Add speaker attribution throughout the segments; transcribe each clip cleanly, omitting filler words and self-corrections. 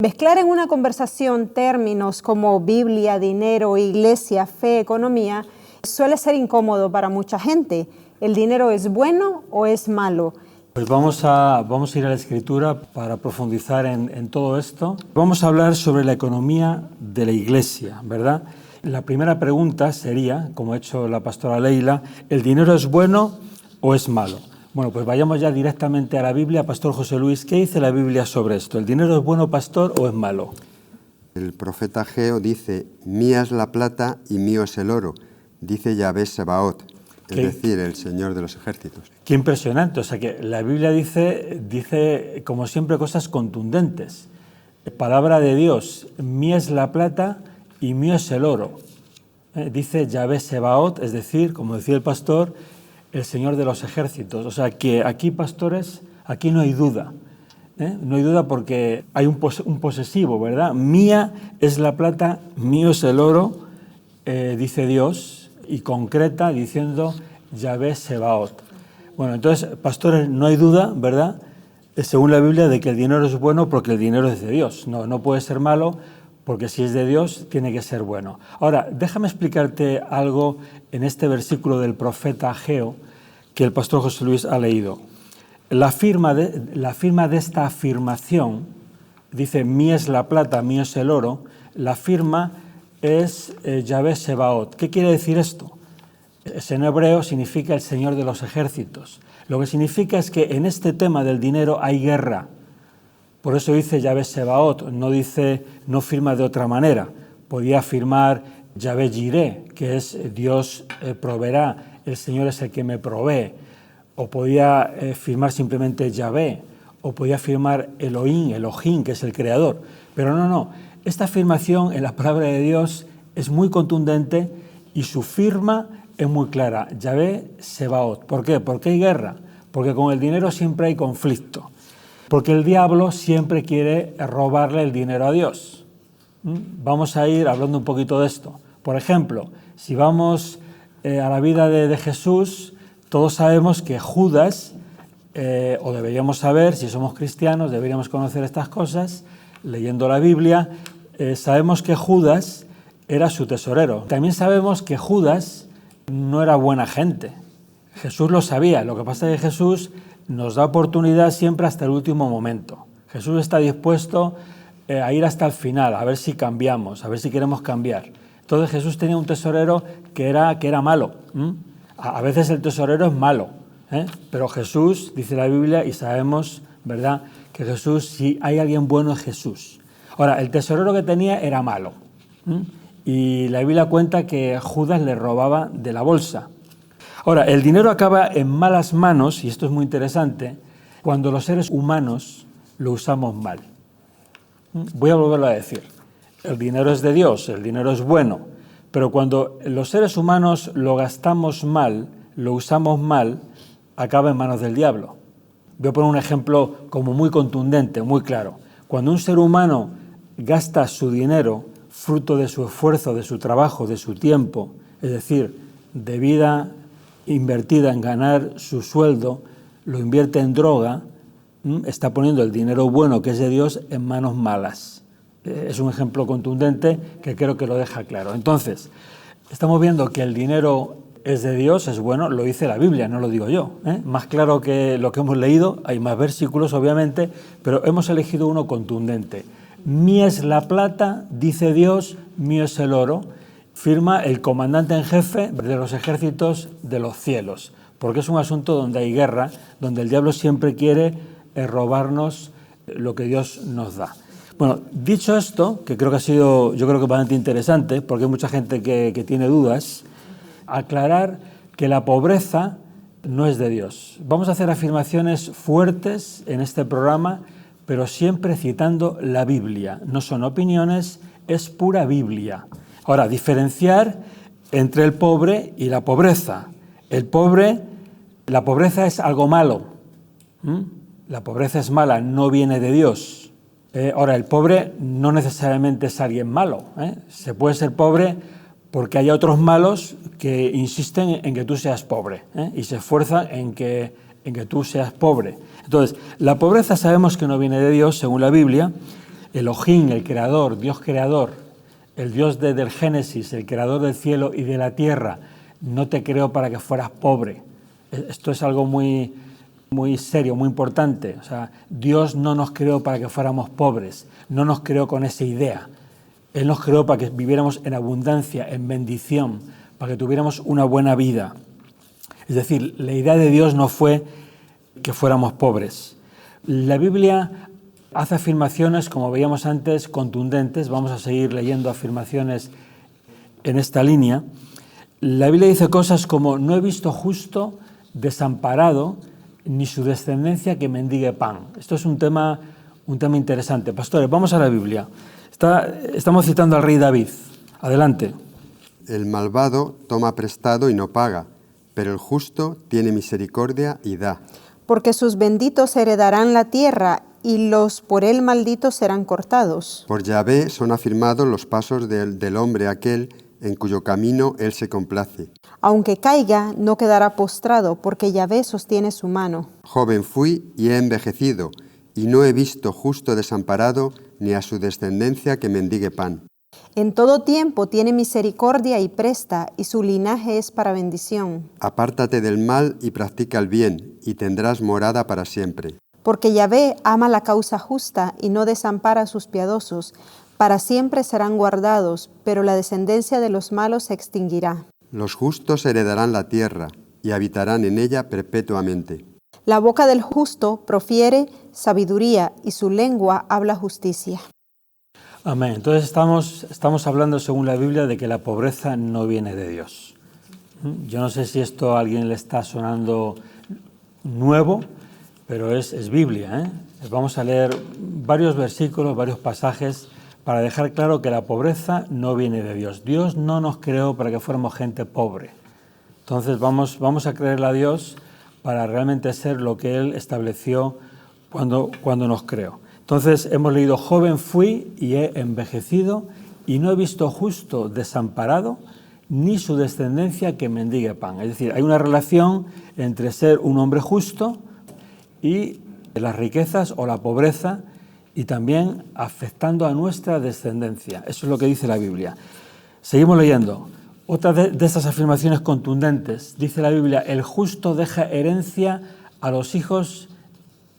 Speaker 1: Mezclar en una conversación términos como Biblia, dinero, iglesia, fe, economía, suele ser incómodo para mucha gente. ¿El dinero es bueno o es malo?
Speaker 2: Pues vamos a ir a la Escritura para profundizar en todo esto. Vamos a hablar sobre la economía de la iglesia, ¿verdad? La primera pregunta sería, como ha hecho la pastora Leila, ¿el dinero es bueno o es malo? Bueno, pues vayamos ya directamente a la Biblia. Pastor José Luis, ¿qué dice la Biblia sobre esto? ¿El dinero es bueno, pastor, o es malo?
Speaker 3: El profeta Ageo dice, mía es la plata y mío es el oro, dice Yahvé Sebaot, es decir, el Señor de los ejércitos.
Speaker 2: Qué impresionante, o sea que la Biblia dice como siempre cosas contundentes. Palabra de Dios, mía es la plata y mío es el oro. Dice Yahvé Sebaot, es decir, como decía el pastor, el Señor de los ejércitos. O sea que aquí, pastores, aquí no hay duda. No hay duda porque hay un posesivo, ¿verdad? Mía es la plata, mío es el oro, dice Dios, y concreta diciendo Yahvé Sebaot. Bueno, entonces, pastores, no hay duda, ¿verdad? Según la Biblia, de que el dinero es bueno porque el dinero es de Dios. No puede ser malo porque si es de Dios, tiene que ser bueno. Ahora, déjame explicarte algo en este versículo del profeta Ageo que el pastor José Luis ha leído. La firma de esta afirmación, dice, mía es la plata, mío es el oro, la firma es Yahvé Sebaot. ¿Qué quiere decir esto? En hebreo significa el Señor de los ejércitos. Lo que significa es que en este tema del dinero hay guerra. Por eso dice Yahvé Sebaot, no firma de otra manera. Podía firmar Yahvé Jireh, que es Dios proveerá, el Señor es el que me provee. O podía firmar simplemente Yahvé, o podía firmar Elohim, que es el creador. Pero no. Esta afirmación en la palabra de Dios es muy contundente y su firma es muy clara. Yahvé Sebaot. ¿Por qué? Porque hay guerra. Porque con el dinero siempre hay conflicto. Porque el diablo siempre quiere robarle el dinero a Dios. Vamos a ir hablando un poquito de esto. Por ejemplo, si vamos a la vida de Jesús, todos sabemos que Judas, o deberíamos saber, si somos cristianos, deberíamos conocer estas cosas, leyendo la Biblia, sabemos que Judas era su tesorero. También sabemos que Judas no era buena gente. Jesús lo sabía. Lo que pasa es que Jesús nos da oportunidad siempre hasta el último momento. Jesús está dispuesto a ir hasta el final, a ver si cambiamos, a ver si queremos cambiar. Entonces Jesús tenía un tesorero que era malo. A veces el tesorero es malo, pero Jesús, dice la Biblia, y sabemos, ¿verdad?, que Jesús, si hay alguien bueno, es Jesús. Ahora, el tesorero que tenía era malo. Y la Biblia cuenta que Judas le robaba de la bolsa. Ahora, el dinero acaba en malas manos, y esto es muy interesante, cuando los seres humanos lo usamos mal. Voy a volverlo a decir. El dinero es de Dios, el dinero es bueno, pero cuando los seres humanos lo gastamos mal, lo usamos mal, acaba en manos del diablo. Voy a poner un ejemplo como muy contundente, muy claro. Cuando un ser humano gasta su dinero, fruto de su esfuerzo, de su trabajo, de su tiempo, es decir, de vida invertida en ganar su sueldo, lo invierte en droga, está poniendo el dinero bueno que es de Dios en manos malas. Es un ejemplo contundente que creo que lo deja claro. Entonces, estamos viendo que el dinero es de Dios, es bueno, lo dice la Biblia, no lo digo yo. Más claro que lo que hemos leído, hay más versículos obviamente, pero hemos elegido uno contundente. Mía es la plata, dice Dios, mío es el oro, firma el comandante en jefe de los ejércitos de los cielos, porque es un asunto donde hay guerra, donde el diablo siempre quiere robarnos lo que Dios nos da. Bueno, dicho esto, que creo que ha sido, yo creo que bastante interesante, porque hay mucha gente que tiene dudas, aclarar que la pobreza no es de Dios. Vamos a hacer afirmaciones fuertes en este programa, pero siempre citando la Biblia. No son opiniones, es pura Biblia. Ahora, diferenciar entre el pobre y la pobreza. La pobreza es algo malo. La pobreza es mala, no viene de Dios. Ahora, el pobre no necesariamente es alguien malo. Se puede ser pobre porque hay otros malos que insisten en que tú seas pobre y se esfuerzan en que tú seas pobre. Entonces, la pobreza sabemos que no viene de Dios, según la Biblia, Elohim, el creador, Dios creador, el Dios del Génesis, el creador del cielo y de la tierra, no te creó para que fueras pobre. Esto es algo muy serio, muy importante. O sea, Dios no nos creó para que fuéramos pobres, no nos creó con esa idea. Él nos creó para que viviéramos en abundancia, en bendición, para que tuviéramos una buena vida. Es decir, la idea de Dios no fue que fuéramos pobres. La Biblia hace afirmaciones, como veíamos antes, contundentes. Vamos a seguir leyendo afirmaciones en esta línea. La Biblia dice cosas como: no he visto justo desamparado, ni su descendencia que mendigue pan. Esto es un tema interesante. Pastores, vamos a la Biblia. Estamos citando al rey David. Adelante.
Speaker 3: El malvado toma prestado y no paga, pero el justo tiene misericordia y da.
Speaker 1: Porque sus benditos heredarán la tierra, y los por él malditos serán cortados.
Speaker 3: Por Yahvé son afirmados los pasos del hombre aquel en cuyo camino él se complace.
Speaker 1: Aunque caiga, no quedará postrado, porque Yahvé sostiene su mano.
Speaker 3: Joven fui y he envejecido, y no he visto justo desamparado, ni a su descendencia que mendigue pan.
Speaker 1: En todo tiempo tiene misericordia y presta, y su linaje es para bendición.
Speaker 3: Apártate del mal y practica el bien, y tendrás morada para siempre.
Speaker 1: Porque Yahvé ama la causa justa y no desampara a sus piadosos. Para siempre serán guardados, pero la descendencia de los malos se extinguirá.
Speaker 3: Los justos heredarán la tierra, y habitarán en ella perpetuamente.
Speaker 1: La boca del justo profiere sabiduría, y su lengua habla justicia.
Speaker 2: Amén. Entonces estamos hablando, según la Biblia, de que la pobreza no viene de Dios. Yo no sé si esto a alguien le está sonando nuevo, pero es Biblia, ¿eh? Vamos a leer varios versículos, varios pasajes, para dejar claro que la pobreza no viene de Dios. Dios no nos creó para que fuéramos gente pobre. Entonces vamos a creerle a Dios para realmente ser lo que Él estableció cuando nos creó. Entonces hemos leído: joven fui y he envejecido, y no he visto justo desamparado, ni su descendencia que mendigue pan. Es decir, hay una relación entre ser un hombre justo y las riquezas o la pobreza, y también afectando a nuestra descendencia. Eso es lo que dice la Biblia. Seguimos leyendo. Otra de estas afirmaciones contundentes, dice la Biblia: el justo deja herencia a los hijos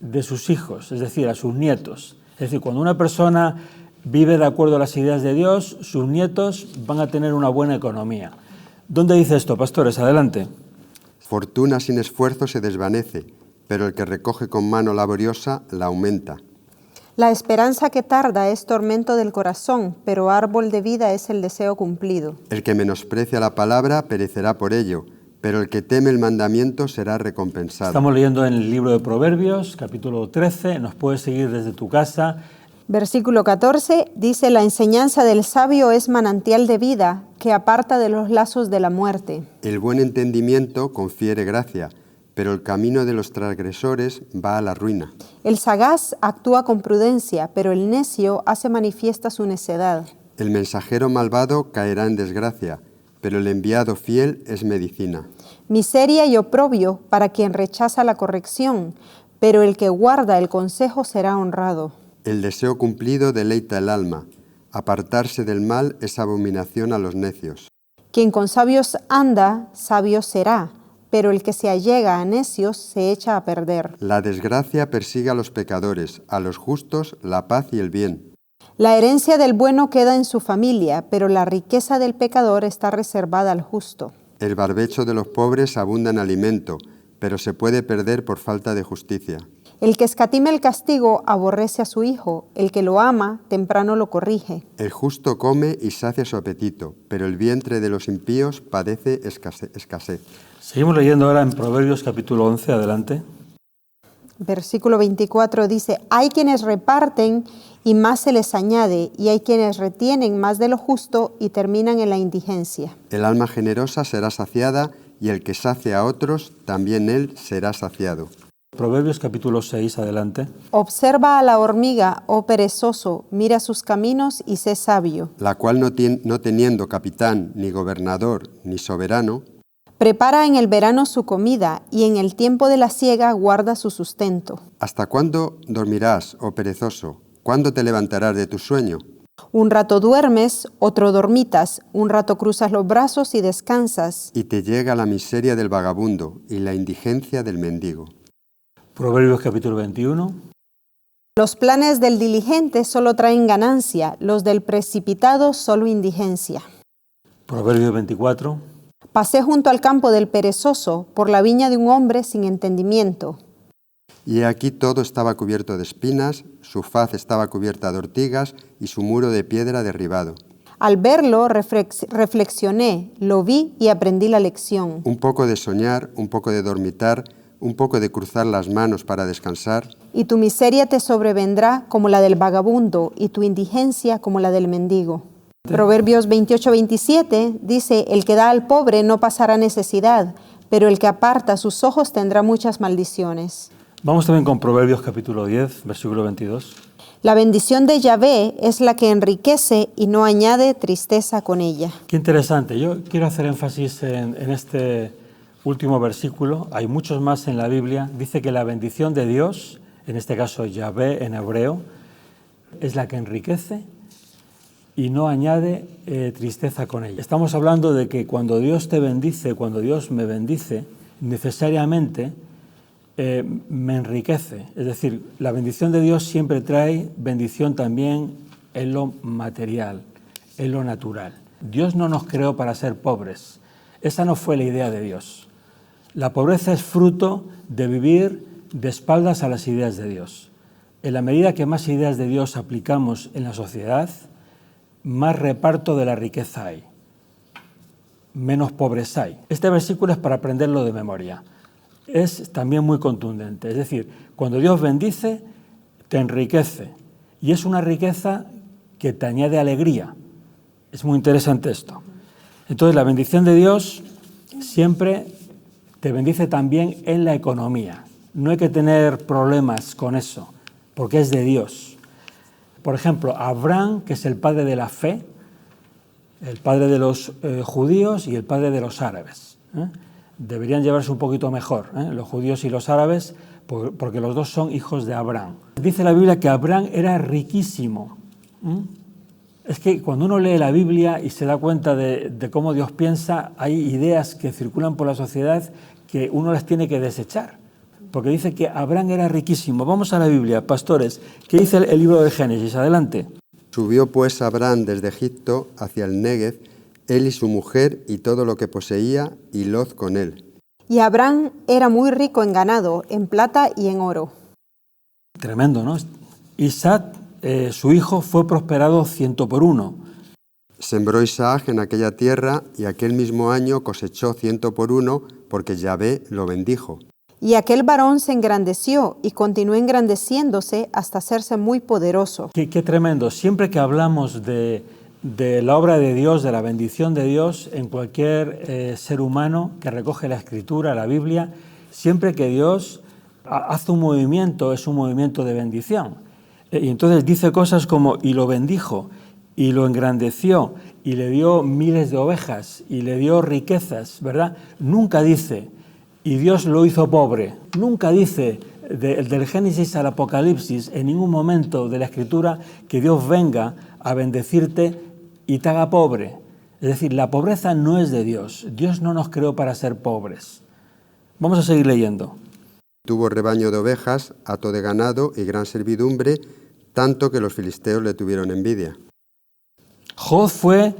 Speaker 2: de sus hijos, es decir, a sus nietos. Es decir, cuando una persona vive de acuerdo a las ideas de Dios, sus nietos van a tener una buena economía. ¿Dónde dice esto, pastores? Adelante.
Speaker 3: Fortuna sin esfuerzo se desvanece, pero el que recoge con mano laboriosa la aumenta.
Speaker 1: La esperanza que tarda es tormento del corazón, pero árbol de vida es el deseo cumplido.
Speaker 3: El que menosprecia la palabra perecerá por ello, pero el que teme el mandamiento será recompensado.
Speaker 2: Estamos leyendo en el libro de Proverbios, capítulo 13, nos puedes seguir desde tu casa.
Speaker 1: Versículo 14 dice: la enseñanza del sabio es manantial de vida, que aparta de los lazos de la muerte.
Speaker 3: El buen entendimiento confiere gracia, pero el camino de los transgresores va a la ruina.
Speaker 1: El sagaz actúa con prudencia, pero el necio hace manifiesta su necedad.
Speaker 3: El mensajero malvado caerá en desgracia, pero el enviado fiel es medicina.
Speaker 1: Miseria y oprobio para quien rechaza la corrección, pero el que guarda el consejo será honrado.
Speaker 3: El deseo cumplido deleita el alma. Apartarse del mal es abominación a los necios.
Speaker 1: Quien con sabios anda, sabio será, pero el que se allega a necios se echa a perder.
Speaker 3: La desgracia persigue a los pecadores, a los justos la paz y el bien.
Speaker 1: La herencia del bueno queda en su familia, pero la riqueza del pecador está reservada al justo.
Speaker 3: El barbecho de los pobres abunda en alimento, pero se puede perder por falta de justicia.
Speaker 1: El que escatima el castigo aborrece a su hijo, el que lo ama temprano lo corrige.
Speaker 3: El justo come y sacia su apetito, pero el vientre de los impíos padece escasez.
Speaker 2: Seguimos leyendo ahora en Proverbios capítulo 11, adelante.
Speaker 1: Versículo 24 dice: hay quienes reparten y más se les añade, y hay quienes retienen más de lo justo y terminan en la indigencia.
Speaker 3: El alma generosa será saciada, y el que sacia a otros, también él será saciado.
Speaker 2: Proverbios capítulo 6, adelante.
Speaker 1: Observa a la hormiga, oh perezoso, mira sus caminos y sé sabio.
Speaker 3: La cual no teniendo capitán, ni gobernador, ni soberano,
Speaker 1: prepara en el verano su comida, y en el tiempo de la siega guarda su sustento.
Speaker 3: ¿hasta cuándo dormirás, oh perezoso? ¿cuándo te levantarás de tu sueño?
Speaker 1: Un rato duermes, otro dormitas, un rato cruzas los brazos y descansas.
Speaker 3: Y te llega la miseria del vagabundo y la indigencia del mendigo.
Speaker 2: Proverbios capítulo 21.
Speaker 1: Los planes del diligente solo traen ganancia, los del precipitado solo indigencia.
Speaker 2: Proverbios 24.
Speaker 1: Pasé junto al campo del perezoso, por la viña de un hombre sin entendimiento.
Speaker 3: Y aquí todo estaba cubierto de espinas, su faz estaba cubierta de ortigas y su muro de piedra derribado.
Speaker 1: Al verlo, reflexioné, lo vi y aprendí la lección.
Speaker 3: Un poco de soñar, un poco de dormitar, un poco de cruzar las manos para descansar.
Speaker 1: Y tu miseria te sobrevendrá como la del vagabundo y tu indigencia como la del mendigo. Proverbios 28-27 dice, el que da al pobre no pasará necesidad, pero el que aparta sus ojos tendrá muchas maldiciones.
Speaker 2: Vamos también con Proverbios capítulo 10, versículo 22.
Speaker 1: La bendición de Yahvé es la que enriquece y no añade tristeza con ella.
Speaker 2: Qué interesante. Yo quiero hacer énfasis en este último versículo. Hay muchos más en la Biblia. Dice que la bendición de Dios, en este caso Yahvé en hebreo, es la que enriquece y no añade tristeza con ella. Estamos hablando de que cuando Dios te bendice, cuando Dios me bendice, necesariamente me enriquece. Es decir, la bendición de Dios siempre trae bendición también en lo material, en lo natural. Dios no nos creó para ser pobres. Esa no fue la idea de Dios. La pobreza es fruto de vivir de espaldas a las ideas de Dios. En la medida que más ideas de Dios aplicamos en la sociedad, más reparto de la riqueza hay, menos pobres hay. Este versículo es para aprenderlo de memoria. Es también muy contundente. Es decir, cuando Dios bendice, te enriquece. Y es una riqueza que te añade alegría. Es muy interesante esto. Entonces, la bendición de Dios siempre te bendice también en la economía. No hay que tener problemas con eso, porque es de Dios. Por ejemplo, Abraham, que es el padre de la fe, el padre de los judíos y el padre de los árabes. Deberían llevarse un poquito mejor, los judíos y los árabes, porque los dos son hijos de Abraham. Dice la Biblia que Abraham era riquísimo. Es que cuando uno lee la Biblia y se da cuenta de cómo Dios piensa, hay ideas que circulan por la sociedad que uno las tiene que desechar, porque dice que Abraham era riquísimo. Vamos a la Biblia, pastores. ¿Qué dice el libro de Génesis? Adelante.
Speaker 3: Subió pues Abraham desde Egipto hacia el Néguev, él y su mujer y todo lo que poseía, y Lot con él.
Speaker 1: Y Abraham era muy rico en ganado, en plata y en oro.
Speaker 2: Tremendo, ¿no? Isaac, su hijo, fue prosperado 100 por 1.
Speaker 3: Sembró Isaac en aquella tierra y aquel mismo año cosechó 100 por 1, porque Yahvé lo bendijo.
Speaker 1: Y aquel varón se engrandeció y continuó engrandeciéndose hasta hacerse muy poderoso.
Speaker 2: Qué tremendo. Siempre que hablamos de la obra de Dios, de la bendición de Dios en cualquier ser humano que recoge la Escritura, la Biblia, siempre que Dios hace un movimiento, es un movimiento de bendición. Y entonces dice cosas como, y lo bendijo, y lo engrandeció, y le dio miles de ovejas, y le dio riquezas, ¿verdad? Nunca dice, y Dios lo hizo pobre. Nunca dice, del Génesis al Apocalipsis, en ningún momento de la Escritura, que Dios venga a bendecirte y te haga pobre. Es decir, la pobreza no es de Dios. Dios no nos creó para ser pobres. Vamos a seguir leyendo.
Speaker 3: Tuvo rebaño de ovejas, hato de ganado y gran servidumbre, tanto que los filisteos le tuvieron envidia.
Speaker 2: Job fue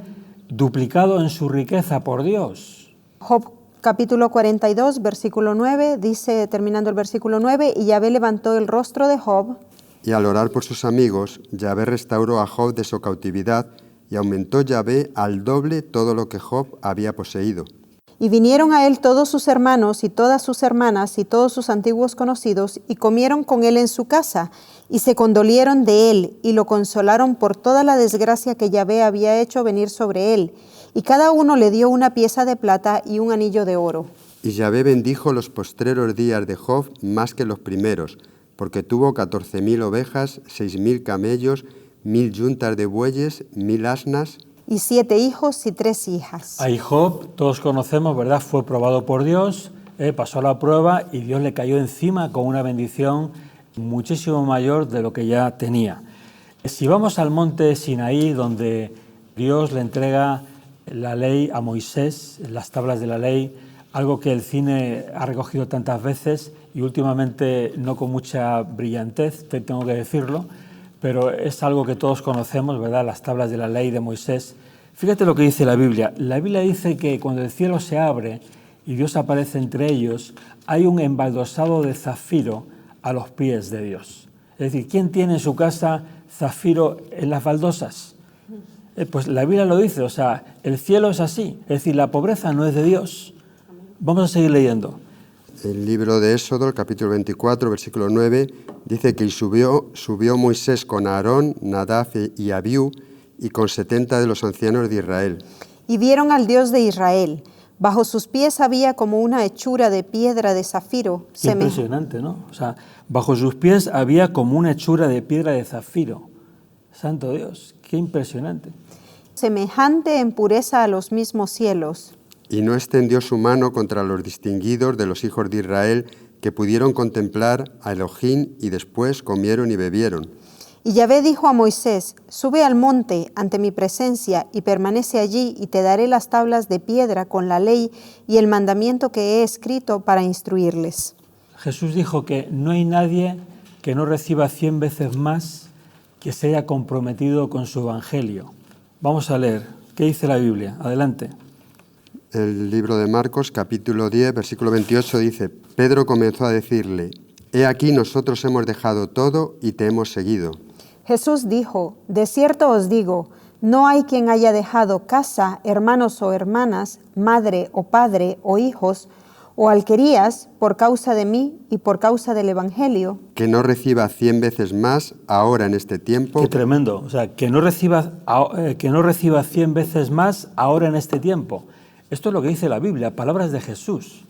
Speaker 2: duplicado en su riqueza por Dios.
Speaker 1: Job capítulo 42, versículo 9, dice, terminando el versículo 9, y Yahvé levantó el rostro de Job.
Speaker 3: Y al orar por sus amigos, Yahvé restauró a Job de su cautividad, y aumentó Yahvé al doble todo lo que Job había poseído.
Speaker 1: Y vinieron a él todos sus hermanos y todas sus hermanas y todos sus antiguos conocidos, y comieron con él en su casa, y se condolieron de él, y lo consolaron por toda la desgracia que Yahvé había hecho venir sobre él. Y cada uno le dio una pieza de plata y un anillo de oro.
Speaker 3: Y Yahvé bendijo los postreros días de Job más que los primeros, porque tuvo 14.000 ovejas, 6.000 camellos, 1.000 yuntas de bueyes, 1.000 asnas.
Speaker 1: Y 7 hijos y 3 hijas.
Speaker 2: Ahí Job, todos conocemos, ¿verdad? Fue probado por Dios, pasó la prueba y Dios le cayó encima con una bendición muchísimo mayor de lo que ya tenía. Si vamos al monte Sinaí, donde Dios le entrega la ley a Moisés, las tablas de la ley, algo que el cine ha recogido tantas veces y últimamente no con mucha brillantez, tengo que decirlo, pero es algo que todos conocemos, ¿verdad? Las tablas de la ley de Moisés. Fíjate lo que dice la Biblia. La Biblia dice que cuando el cielo se abre y Dios aparece entre ellos, hay un embaldosado de zafiro a los pies de Dios. Es decir, ¿quién tiene en su casa zafiro en las baldosas? Pues la Biblia lo dice, o sea, el cielo es así. Es decir, la pobreza no es de Dios. Vamos a seguir leyendo.
Speaker 3: El libro de Éxodo, el capítulo 24, versículo 9, dice que subió Moisés con Aarón, Nadab y Abiú y con 70 de los ancianos de Israel.
Speaker 1: Y vieron al Dios de Israel. Bajo sus pies había como una hechura de piedra de zafiro.
Speaker 2: Qué impresionante, ¿no? O sea, bajo sus pies había como una hechura de piedra de zafiro. Santo Dios, qué impresionante.
Speaker 1: Semejante en pureza a los mismos cielos.
Speaker 3: Y no extendió su mano contra los distinguidos de los hijos de Israel, que pudieron contemplar a Elohim y después comieron y bebieron.
Speaker 1: Y Yahvé dijo a Moisés, sube al monte ante mi presencia y permanece allí y te daré las tablas de piedra con la ley y el mandamiento que he escrito para instruirles.
Speaker 2: Jesús dijo que no hay nadie que no reciba 100 veces más que se haya comprometido con su evangelio. Vamos a leer. ¿Qué dice la Biblia? Adelante.
Speaker 3: El libro de Marcos, capítulo 10, versículo 28, dice, Pedro comenzó a decirle, he aquí nosotros hemos dejado todo y te hemos seguido.
Speaker 1: Jesús dijo, de cierto os digo, no hay quien haya dejado casa, hermanos o hermanas, madre o padre o hijos, o alquerías por causa de mí y por causa del Evangelio,
Speaker 3: que no reciba 100 veces más ahora en este tiempo.
Speaker 2: Qué tremendo, o sea, que no reciba 100 veces más ahora en este tiempo. Esto es lo que dice la Biblia, palabras de Jesús.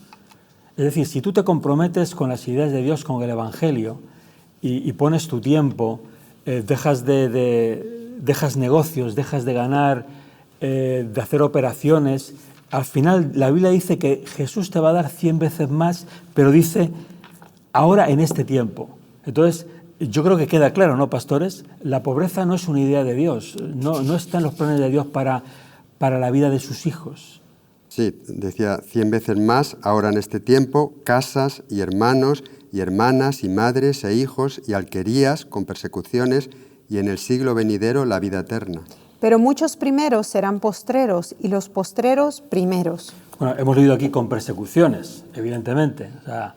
Speaker 2: Es decir, si tú te comprometes con las ideas de Dios, con el Evangelio, y pones tu tiempo, dejas negocios, dejas de ganar, de hacer operaciones, al final la Biblia dice que Jesús te va a dar 100 veces más, pero dice, ahora en este tiempo. Entonces, yo creo que queda claro, ¿no, pastores? La pobreza no es una idea de Dios, no está en los planes de Dios para la vida de sus hijos.
Speaker 3: Sí, decía 100 veces más, ahora en este tiempo, casas y hermanos y hermanas y madres e hijos y alquerías con persecuciones y en el siglo venidero la vida eterna.
Speaker 1: pero muchos primeros serán postreros y los postreros primeros.
Speaker 2: Bueno, hemos leído aquí con persecuciones, evidentemente. O sea,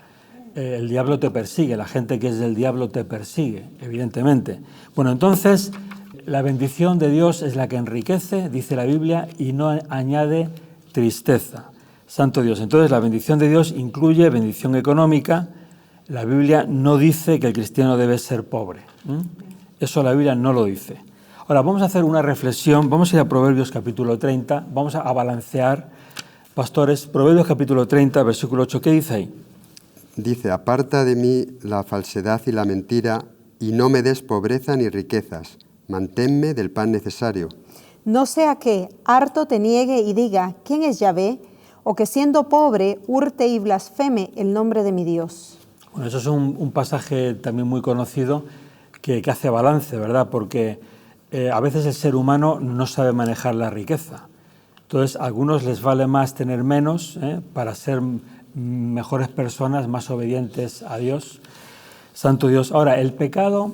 Speaker 2: el diablo te persigue, la gente que es del diablo te persigue, evidentemente. Bueno, entonces, la bendición de Dios es la que enriquece, dice la Biblia, y no añade tristeza. Santo Dios. Entonces, la bendición de Dios incluye bendición económica. La Biblia no dice que el cristiano debe ser pobre. Eso la Biblia no lo dice. Ahora, vamos a hacer una reflexión. Vamos a ir a Proverbios capítulo 30. Vamos a balancear, pastores. Proverbios capítulo 30, versículo 8. ¿Qué dice ahí?
Speaker 3: Dice, aparta de mí la falsedad y la mentira, y no me des pobreza ni riquezas. Manténme del pan necesario.
Speaker 1: No sea que harto te niegue y diga, ¿quién es Yahvé? O que siendo pobre hurte y blasfeme el nombre de mi Dios.
Speaker 2: Bueno, eso es un pasaje también muy conocido que hace balance, ¿verdad? Porque a veces el ser humano no sabe manejar la riqueza. Entonces, a algunos les vale más tener menos para ser mejores personas, más obedientes a Dios. Santo Dios. Ahora, el pecado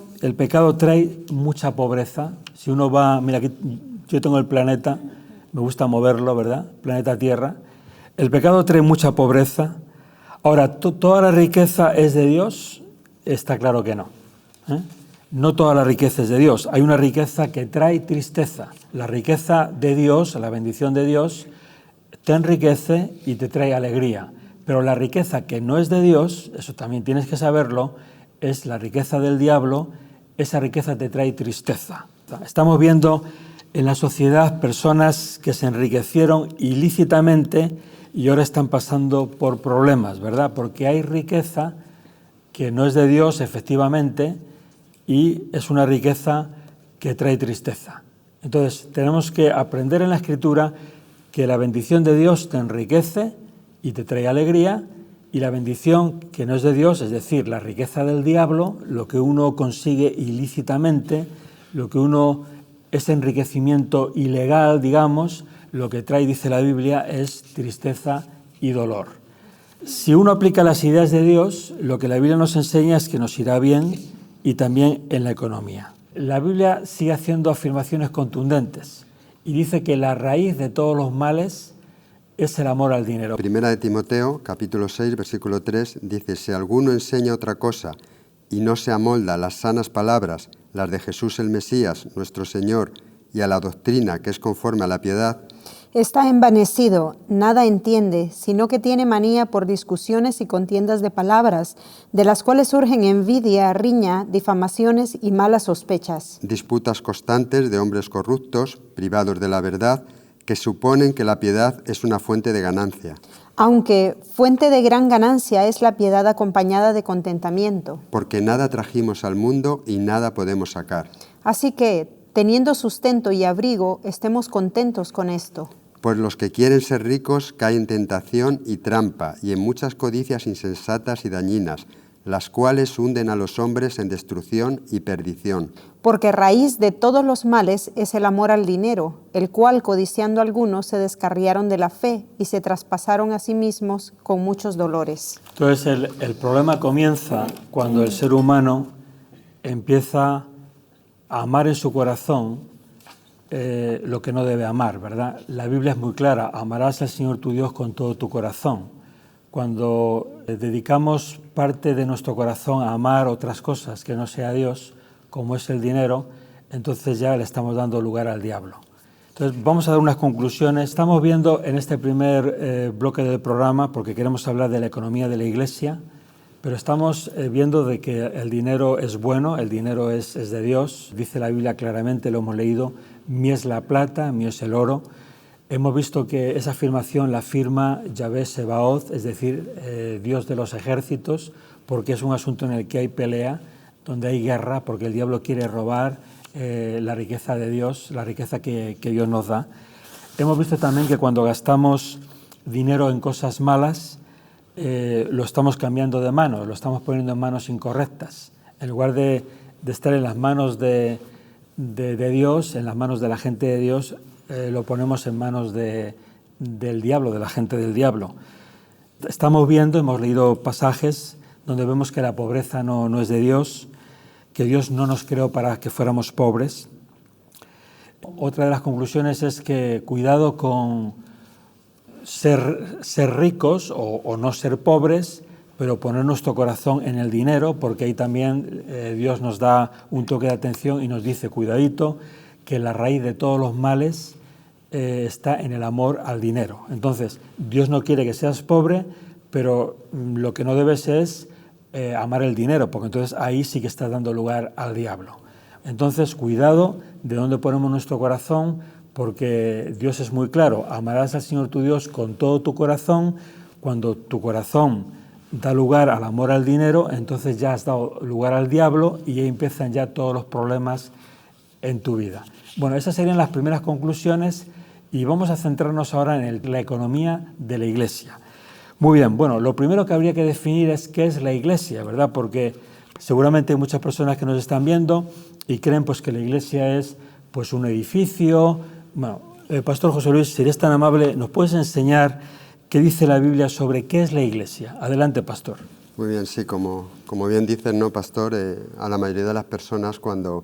Speaker 2: trae mucha pobreza. Si uno va, mira, aquí yo tengo el planeta, me gusta moverlo, ¿verdad? Planeta Tierra. El pecado trae mucha pobreza. Ahora, ¿toda la riqueza es de Dios? Está claro que no. No toda la riqueza es de Dios. Hay una riqueza que trae tristeza. La riqueza de Dios, la bendición de Dios, te enriquece y te trae alegría. Pero la riqueza que no es de Dios, eso también tienes que saberlo, es la riqueza del diablo. Esa riqueza te trae tristeza. Estamos viendo en la sociedad personas que se enriquecieron ilícitamente y ahora están pasando por problemas, ¿verdad? Porque hay riqueza que no es de Dios, efectivamente, y es una riqueza que trae tristeza. Entonces, tenemos que aprender en la Escritura que la bendición de Dios te enriquece y te trae alegría, y la bendición que no es de Dios, es decir, la riqueza del diablo, lo que uno consigue ilícitamente, lo que ese enriquecimiento ilegal, digamos, lo que trae, dice la Biblia, es tristeza y dolor. Si uno aplica las ideas de Dios, lo que la Biblia nos enseña es que nos irá bien y también en la economía. La Biblia sigue haciendo afirmaciones contundentes y dice que la raíz de todos los males es el amor al dinero.
Speaker 3: Primera de Timoteo, capítulo 6, versículo 3, dice: si alguno enseña otra cosa y no se amolda a las sanas palabras, las de Jesús el Mesías, nuestro Señor, y a la doctrina que es conforme a la piedad,
Speaker 1: está envanecido, nada entiende, sino que tiene manía por discusiones y contiendas de palabras, de las cuales surgen envidia, riña, difamaciones y malas sospechas.
Speaker 3: disputas constantes de hombres corruptos, privados de la verdad, que suponen que la piedad es una fuente de ganancia.
Speaker 1: Aunque fuente de gran ganancia es la piedad acompañada de contentamiento.
Speaker 3: Porque nada trajimos al mundo y nada podemos sacar.
Speaker 1: Así que, teniendo sustento y abrigo, estemos contentos con esto.
Speaker 3: Pues los que quieren ser ricos caen en tentación y trampa y en muchas codicias insensatas y dañinas, las cuales hunden a los hombres en destrucción y perdición.
Speaker 1: Porque raíz de todos los males es el amor al dinero, el cual, codiciando algunos, se descarriaron de la fe y se traspasaron a sí mismos con muchos dolores.
Speaker 2: Entonces el problema comienza cuando el ser humano empieza a amar en su corazón lo que no debe amar, ¿verdad? La Biblia es muy clara: amarás al Señor tu Dios con todo tu corazón. Cuando dedicamos parte de nuestro corazón a amar otras cosas que no sea Dios, como es el dinero, entonces ya le estamos dando lugar al diablo. Entonces vamos a dar unas conclusiones. Estamos viendo en este primer bloque del programa, porque queremos hablar de la economía de la Iglesia, pero estamos viendo de que el dinero es bueno, el dinero es de Dios. Dice la Biblia claramente, lo hemos leído: mío es la plata, mío es el oro. Hemos visto que esa afirmación la firma Yahvé Sebaoth, es decir, Dios de los ejércitos, porque es un asunto en el que hay pelea, donde hay guerra, porque el diablo quiere robar la riqueza de Dios, la riqueza que Dios nos da. Hemos visto también que cuando gastamos dinero en cosas malas, lo estamos cambiando de manos, lo estamos poniendo en manos incorrectas. En lugar de estar en las manos de Dios, en las manos de la gente de Dios, lo ponemos en manos del diablo, de la gente del diablo. Estamos viendo, hemos leído pasajes donde vemos que la pobreza no es de Dios, que Dios no nos creó para que fuéramos pobres. Otra de las conclusiones es que cuidado con ser ricos o no ser pobres, pero poner nuestro corazón en el dinero, porque ahí también Dios nos da un toque de atención y nos dice: cuidadito, que la raíz de todos los males está en el amor al dinero. Entonces, Dios no quiere que seas pobre, pero lo que no debes es amar el dinero, porque entonces ahí sí que estás dando lugar al diablo. Entonces, cuidado de dónde ponemos nuestro corazón, porque Dios es muy claro: amarás al Señor tu Dios con todo tu corazón. Cuando tu corazón da lugar al amor al dinero, entonces ya has dado lugar al diablo y ahí empiezan ya todos los problemas en tu vida. Bueno, esas serían las primeras conclusiones y vamos a centrarnos ahora en la economía de la Iglesia. Muy bien, bueno, lo primero que habría que definir es qué es la Iglesia, ¿verdad? Porque seguramente hay muchas personas que nos están viendo y creen pues que la Iglesia es pues un edificio. Bueno, Pastor José Luis, si eres tan amable, ¿nos puedes enseñar qué dice la Biblia sobre qué es la Iglesia? Adelante, Pastor.
Speaker 3: Muy bien, sí, como bien dices, ¿no, Pastor? A la mayoría de las personas cuando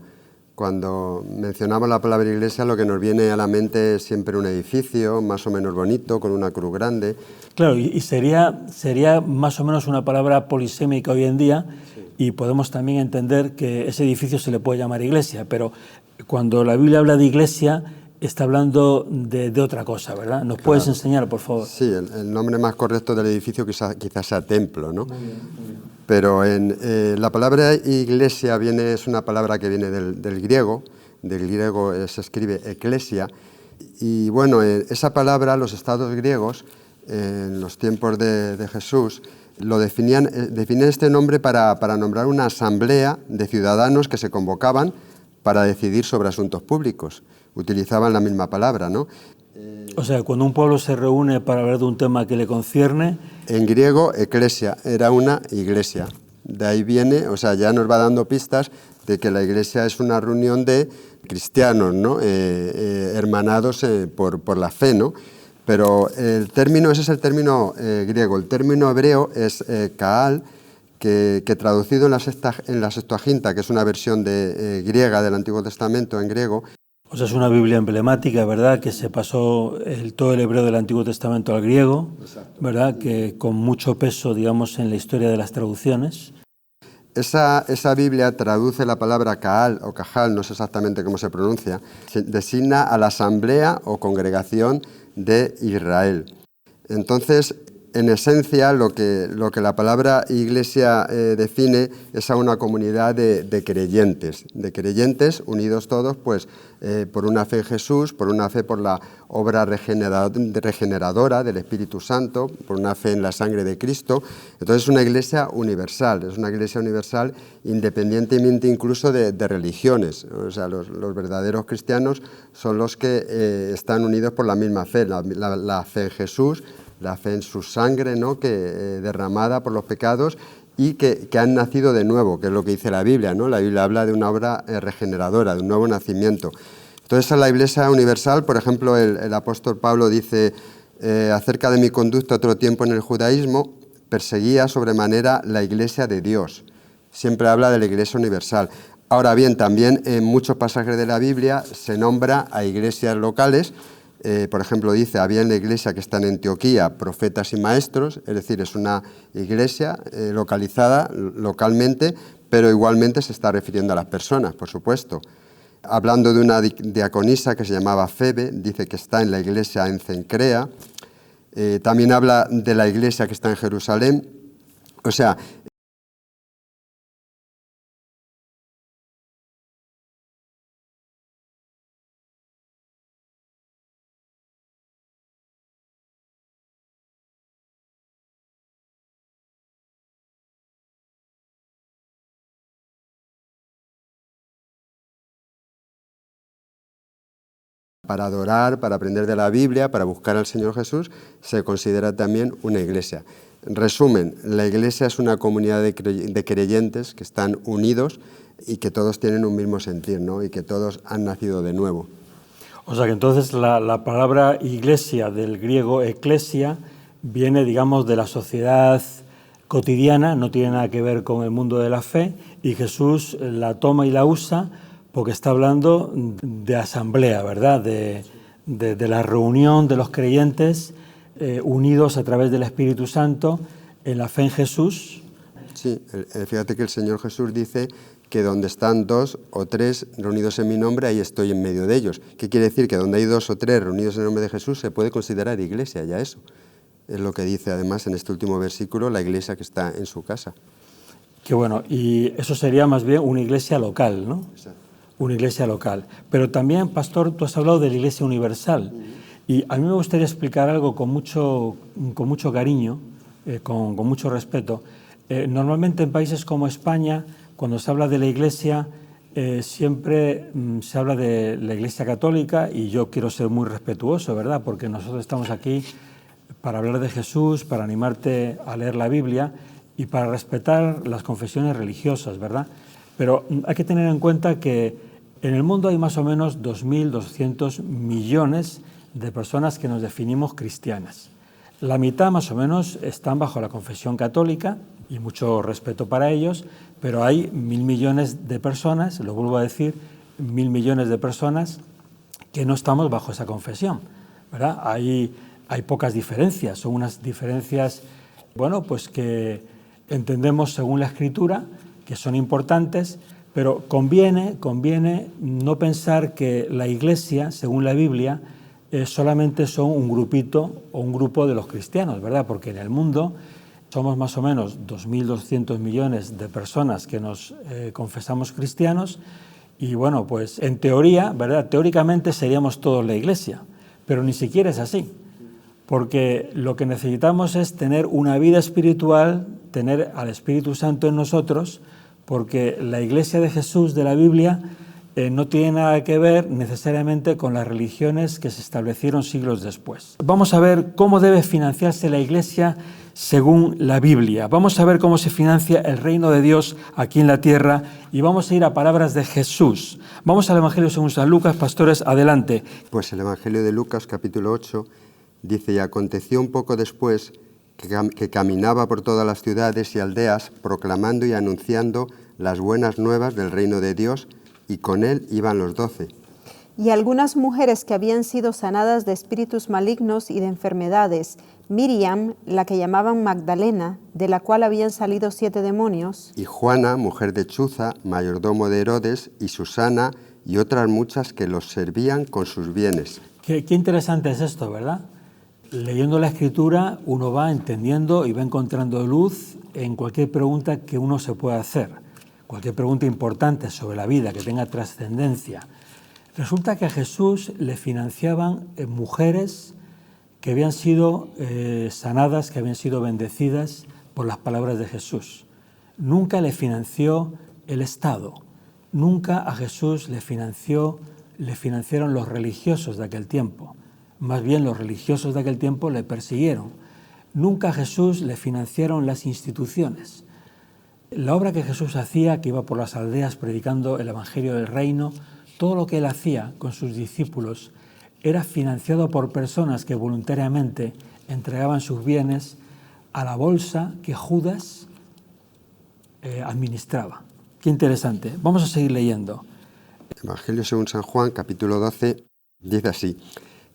Speaker 3: mencionamos la palabra iglesia, lo que nos viene a la mente es siempre un edificio más o menos bonito, con una cruz grande.
Speaker 2: Claro, y sería más o menos una palabra polisémica hoy en día, sí. Y podemos también entender que ese edificio se le puede llamar iglesia, pero cuando la Biblia habla de iglesia, está hablando de otra cosa, ¿verdad? ¿Nos puedes enseñar, por favor?
Speaker 3: Sí, el nombre más correcto del edificio quizás sea templo, ¿no?
Speaker 2: Muy bien.
Speaker 3: Pero la palabra iglesia es una palabra que viene del griego se escribe eclesia, y bueno, esa palabra los estados griegos, en los tiempos de Jesús, definían este nombre para nombrar una asamblea de ciudadanos que se convocaban para decidir sobre asuntos públicos. Utilizaban la misma palabra, ¿no?
Speaker 2: O sea, cuando un pueblo se reúne para hablar de un tema que le concierne...
Speaker 3: En griego, eclesia, era una iglesia. De ahí viene, o sea, ya nos va dando pistas de que la Iglesia es una reunión de cristianos, ¿no? Hermanados por la fe, ¿no? Pero el término, ese es el término griego. El término hebreo es kaal, que traducido en la Septuaginta, que es una versión griega del Antiguo Testamento en griego.
Speaker 2: O sea, es una Biblia emblemática, ¿verdad?, que se pasó todo el hebreo del Antiguo Testamento al griego, ¿verdad?, que con mucho peso, digamos, en la historia de las traducciones.
Speaker 3: Esa Biblia traduce la palabra Kaal o Cajal, no sé exactamente cómo se pronuncia, designa a la asamblea o congregación de Israel. Entonces, en esencia, lo que la palabra iglesia define es a una comunidad de creyentes unidos todos pues, por una fe en Jesús, por una fe por la obra regeneradora del Espíritu Santo, por una fe en la sangre de Cristo. Entonces es una iglesia universal independientemente incluso de religiones. O sea, los verdaderos cristianos son los que están unidos por la misma fe, la fe en Jesús, la fe en su sangre, ¿no?, que derramada por los pecados y que han nacido de nuevo, que es lo que dice la Biblia, ¿no? La Biblia habla de una obra regeneradora, de un nuevo nacimiento. Entonces, en la Iglesia universal, por ejemplo, el apóstol Pablo dice acerca de mi conducta otro tiempo en el judaísmo, perseguía sobremanera la Iglesia de Dios. Siempre habla de la Iglesia universal. Ahora bien, también en muchos pasajes de la Biblia se nombra a iglesias locales. Por ejemplo, dice, había en la iglesia que está en Antioquía profetas y maestros, es decir, es una iglesia localizada localmente, pero igualmente se está refiriendo a las personas, por supuesto. Hablando de una diaconisa que se llamaba Febe, dice que está en la iglesia en Cencrea. También habla de la iglesia que está en Jerusalén. O sea, para adorar, para aprender de la Biblia, para buscar al Señor Jesús, se considera también una iglesia. En resumen, la iglesia es una comunidad de creyentes que están unidos y que todos tienen un mismo sentir, ¿no?, y que todos han nacido de nuevo.
Speaker 2: O sea que entonces la palabra iglesia del griego eclesia viene, digamos, de la sociedad cotidiana, no tiene nada que ver con el mundo de la fe, y Jesús la toma y la usa porque está hablando de asamblea, ¿verdad?, de la reunión de los creyentes unidos a través del Espíritu Santo en la fe en Jesús.
Speaker 3: Sí, fíjate que el Señor Jesús dice que donde están 2 o 3 reunidos en mi nombre, ahí estoy en medio de ellos. ¿Qué quiere decir? Que donde hay 2 o 3 reunidos en el nombre de Jesús se puede considerar iglesia, ya eso. Es lo que dice además en este último versículo, la iglesia que está en su casa.
Speaker 2: Qué bueno, y eso sería más bien una iglesia local, ¿no?
Speaker 3: Exacto.
Speaker 2: Una iglesia local. Pero también, pastor, tú has hablado de la iglesia universal. Y a mí me gustaría explicar algo con mucho cariño, con mucho respeto. Normalmente en países como España, cuando se habla de la iglesia, siempre se habla de la iglesia católica, y yo quiero ser muy respetuoso, ¿verdad?, porque nosotros estamos aquí para hablar de Jesús, para animarte a leer la Biblia y para respetar las confesiones religiosas, ¿verdad? Pero hay que tener en cuenta que en el mundo hay más o menos 2.200 millones de personas que nos definimos cristianas. La mitad más o menos están bajo la confesión católica, y mucho respeto para ellos, pero hay 1.000 millones de personas, lo vuelvo a decir, 1.000 millones de personas que no estamos bajo esa confesión, ¿verdad? Hay pocas diferencias, son unas diferencias, bueno, pues que entendemos según la Escritura, que son importantes, pero conviene no pensar que la Iglesia, según la Biblia, solamente son un grupito o un grupo de los cristianos, ¿verdad? Porque en el mundo somos más o menos 2.200 millones de personas que nos confesamos cristianos, y bueno, pues en teoría, ¿verdad?, teóricamente seríamos todos la Iglesia, pero ni siquiera es así, porque lo que necesitamos es tener una vida espiritual, tener al Espíritu Santo en nosotros, porque la Iglesia de Jesús de la Biblia no tiene nada que ver necesariamente con las religiones que se establecieron siglos después. Vamos a ver cómo debe financiarse la Iglesia según la Biblia. Vamos a ver cómo se financia el reino de Dios aquí en la tierra y vamos a ir a palabras de Jesús. Vamos al Evangelio según San Lucas. Pastores, adelante.
Speaker 3: Pues el Evangelio de Lucas, capítulo 8, dice: y aconteció un poco después que caminaba por todas las ciudades y aldeas, proclamando y anunciando las buenas nuevas del reino de Dios, y con él iban los 12.
Speaker 1: Y algunas mujeres que habían sido sanadas de espíritus malignos y de enfermedades, Miriam, la que llamaban Magdalena, de la cual habían salido 7 demonios,
Speaker 3: Y Juana, mujer de Chuza, mayordomo de Herodes, y Susana, y otras muchas que los servían con sus bienes.
Speaker 2: Qué interesante es esto, ¿verdad? Leyendo la Escritura uno va entendiendo y va encontrando luz en cualquier pregunta que uno se pueda hacer, cualquier pregunta importante sobre la vida, que tenga trascendencia. Resulta que a Jesús le financiaban mujeres que habían sido sanadas, que habían sido bendecidas por las palabras de Jesús. Nunca le financió el Estado, nunca a Jesús le financiaron los religiosos de aquel tiempo. Más bien los religiosos de aquel tiempo le persiguieron. Nunca a Jesús le financiaron las instituciones. La obra que Jesús hacía, que iba por las aldeas predicando el Evangelio del Reino, todo lo que él hacía con sus discípulos era financiado por personas que voluntariamente entregaban sus bienes a la bolsa que Judas administraba. Qué interesante. Vamos a seguir leyendo.
Speaker 3: Evangelio según San Juan, capítulo 12, dice así: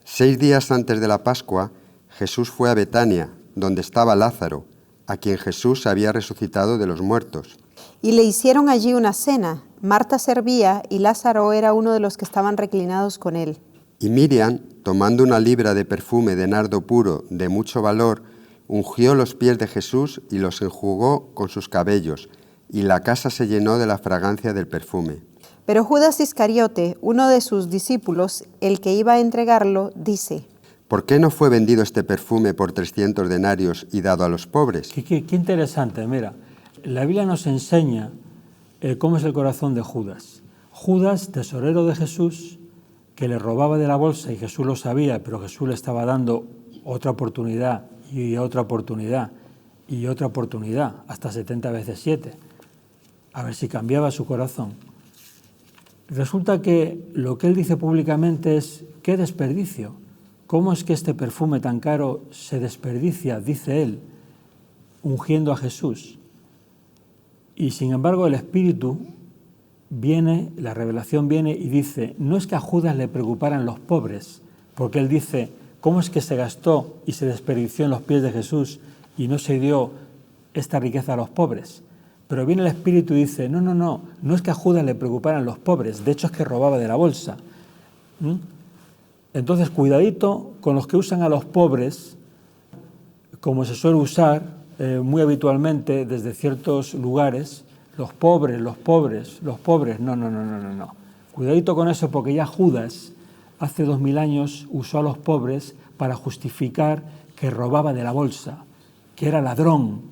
Speaker 3: 6 días antes de la Pascua, Jesús fue a Betania, donde estaba Lázaro, a quien Jesús había resucitado de los muertos.
Speaker 1: y le hicieron allí una cena. Marta servía y Lázaro era uno de los que estaban reclinados con él.
Speaker 3: Y Miriam, tomando una libra de perfume de nardo puro de mucho valor, ungió los pies de Jesús y los enjugó con sus cabellos, y la casa se llenó de la fragancia del perfume.
Speaker 1: Pero Judas Iscariote, uno de sus discípulos, el que iba a entregarlo, dice:
Speaker 3: ¿Por qué no fue vendido este perfume por 300 denarios y dado a los pobres?
Speaker 2: Qué interesante, mira. La Biblia nos enseña cómo es el corazón de Judas. Judas, tesorero de Jesús, que le robaba de la bolsa y Jesús lo sabía, pero Jesús le estaba dando otra oportunidad y otra oportunidad y otra oportunidad, hasta 70 veces 7, a ver si cambiaba su corazón. Resulta que lo que él dice públicamente es: ¡qué desperdicio! ¿Cómo es que este perfume tan caro se desperdicia, dice él, ungiendo a Jesús? Y sin embargo el Espíritu viene, la revelación viene y dice: no es que a Judas le preocuparan los pobres, porque él dice: ¿cómo es que se gastó y se desperdició en los pies de Jesús y no se dio esta riqueza a los pobres? Pero viene el Espíritu y dice: no es que a Judas le preocuparan los pobres, de hecho es que robaba de la bolsa. Entonces, cuidadito con los que usan a los pobres, como se suele usar muy habitualmente desde ciertos lugares: los pobres, los pobres, los pobres. No. Cuidadito con eso, porque ya Judas hace 2000 años usó a los pobres para justificar que robaba de la bolsa, que era ladrón,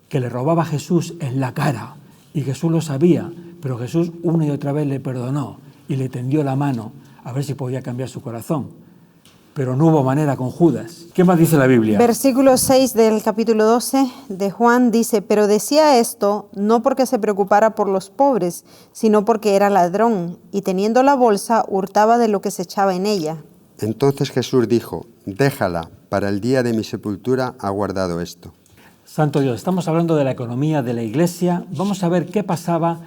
Speaker 2: que le robaba a Jesús en la cara, y Jesús lo sabía, pero Jesús una y otra vez le perdonó y le tendió la mano a ver si podía cambiar su corazón. Pero no hubo manera con Judas. ¿Qué más dice la Biblia?
Speaker 1: Versículo 6 del capítulo 12 de Juan dice: pero decía esto no porque se preocupara por los pobres, sino porque era ladrón, y teniendo la bolsa hurtaba de lo que se echaba en ella.
Speaker 3: Entonces Jesús dijo: déjala, para el día de mi sepultura ha guardado esto.
Speaker 2: Santo Dios, estamos hablando de la economía de la Iglesia. Vamos a ver qué pasaba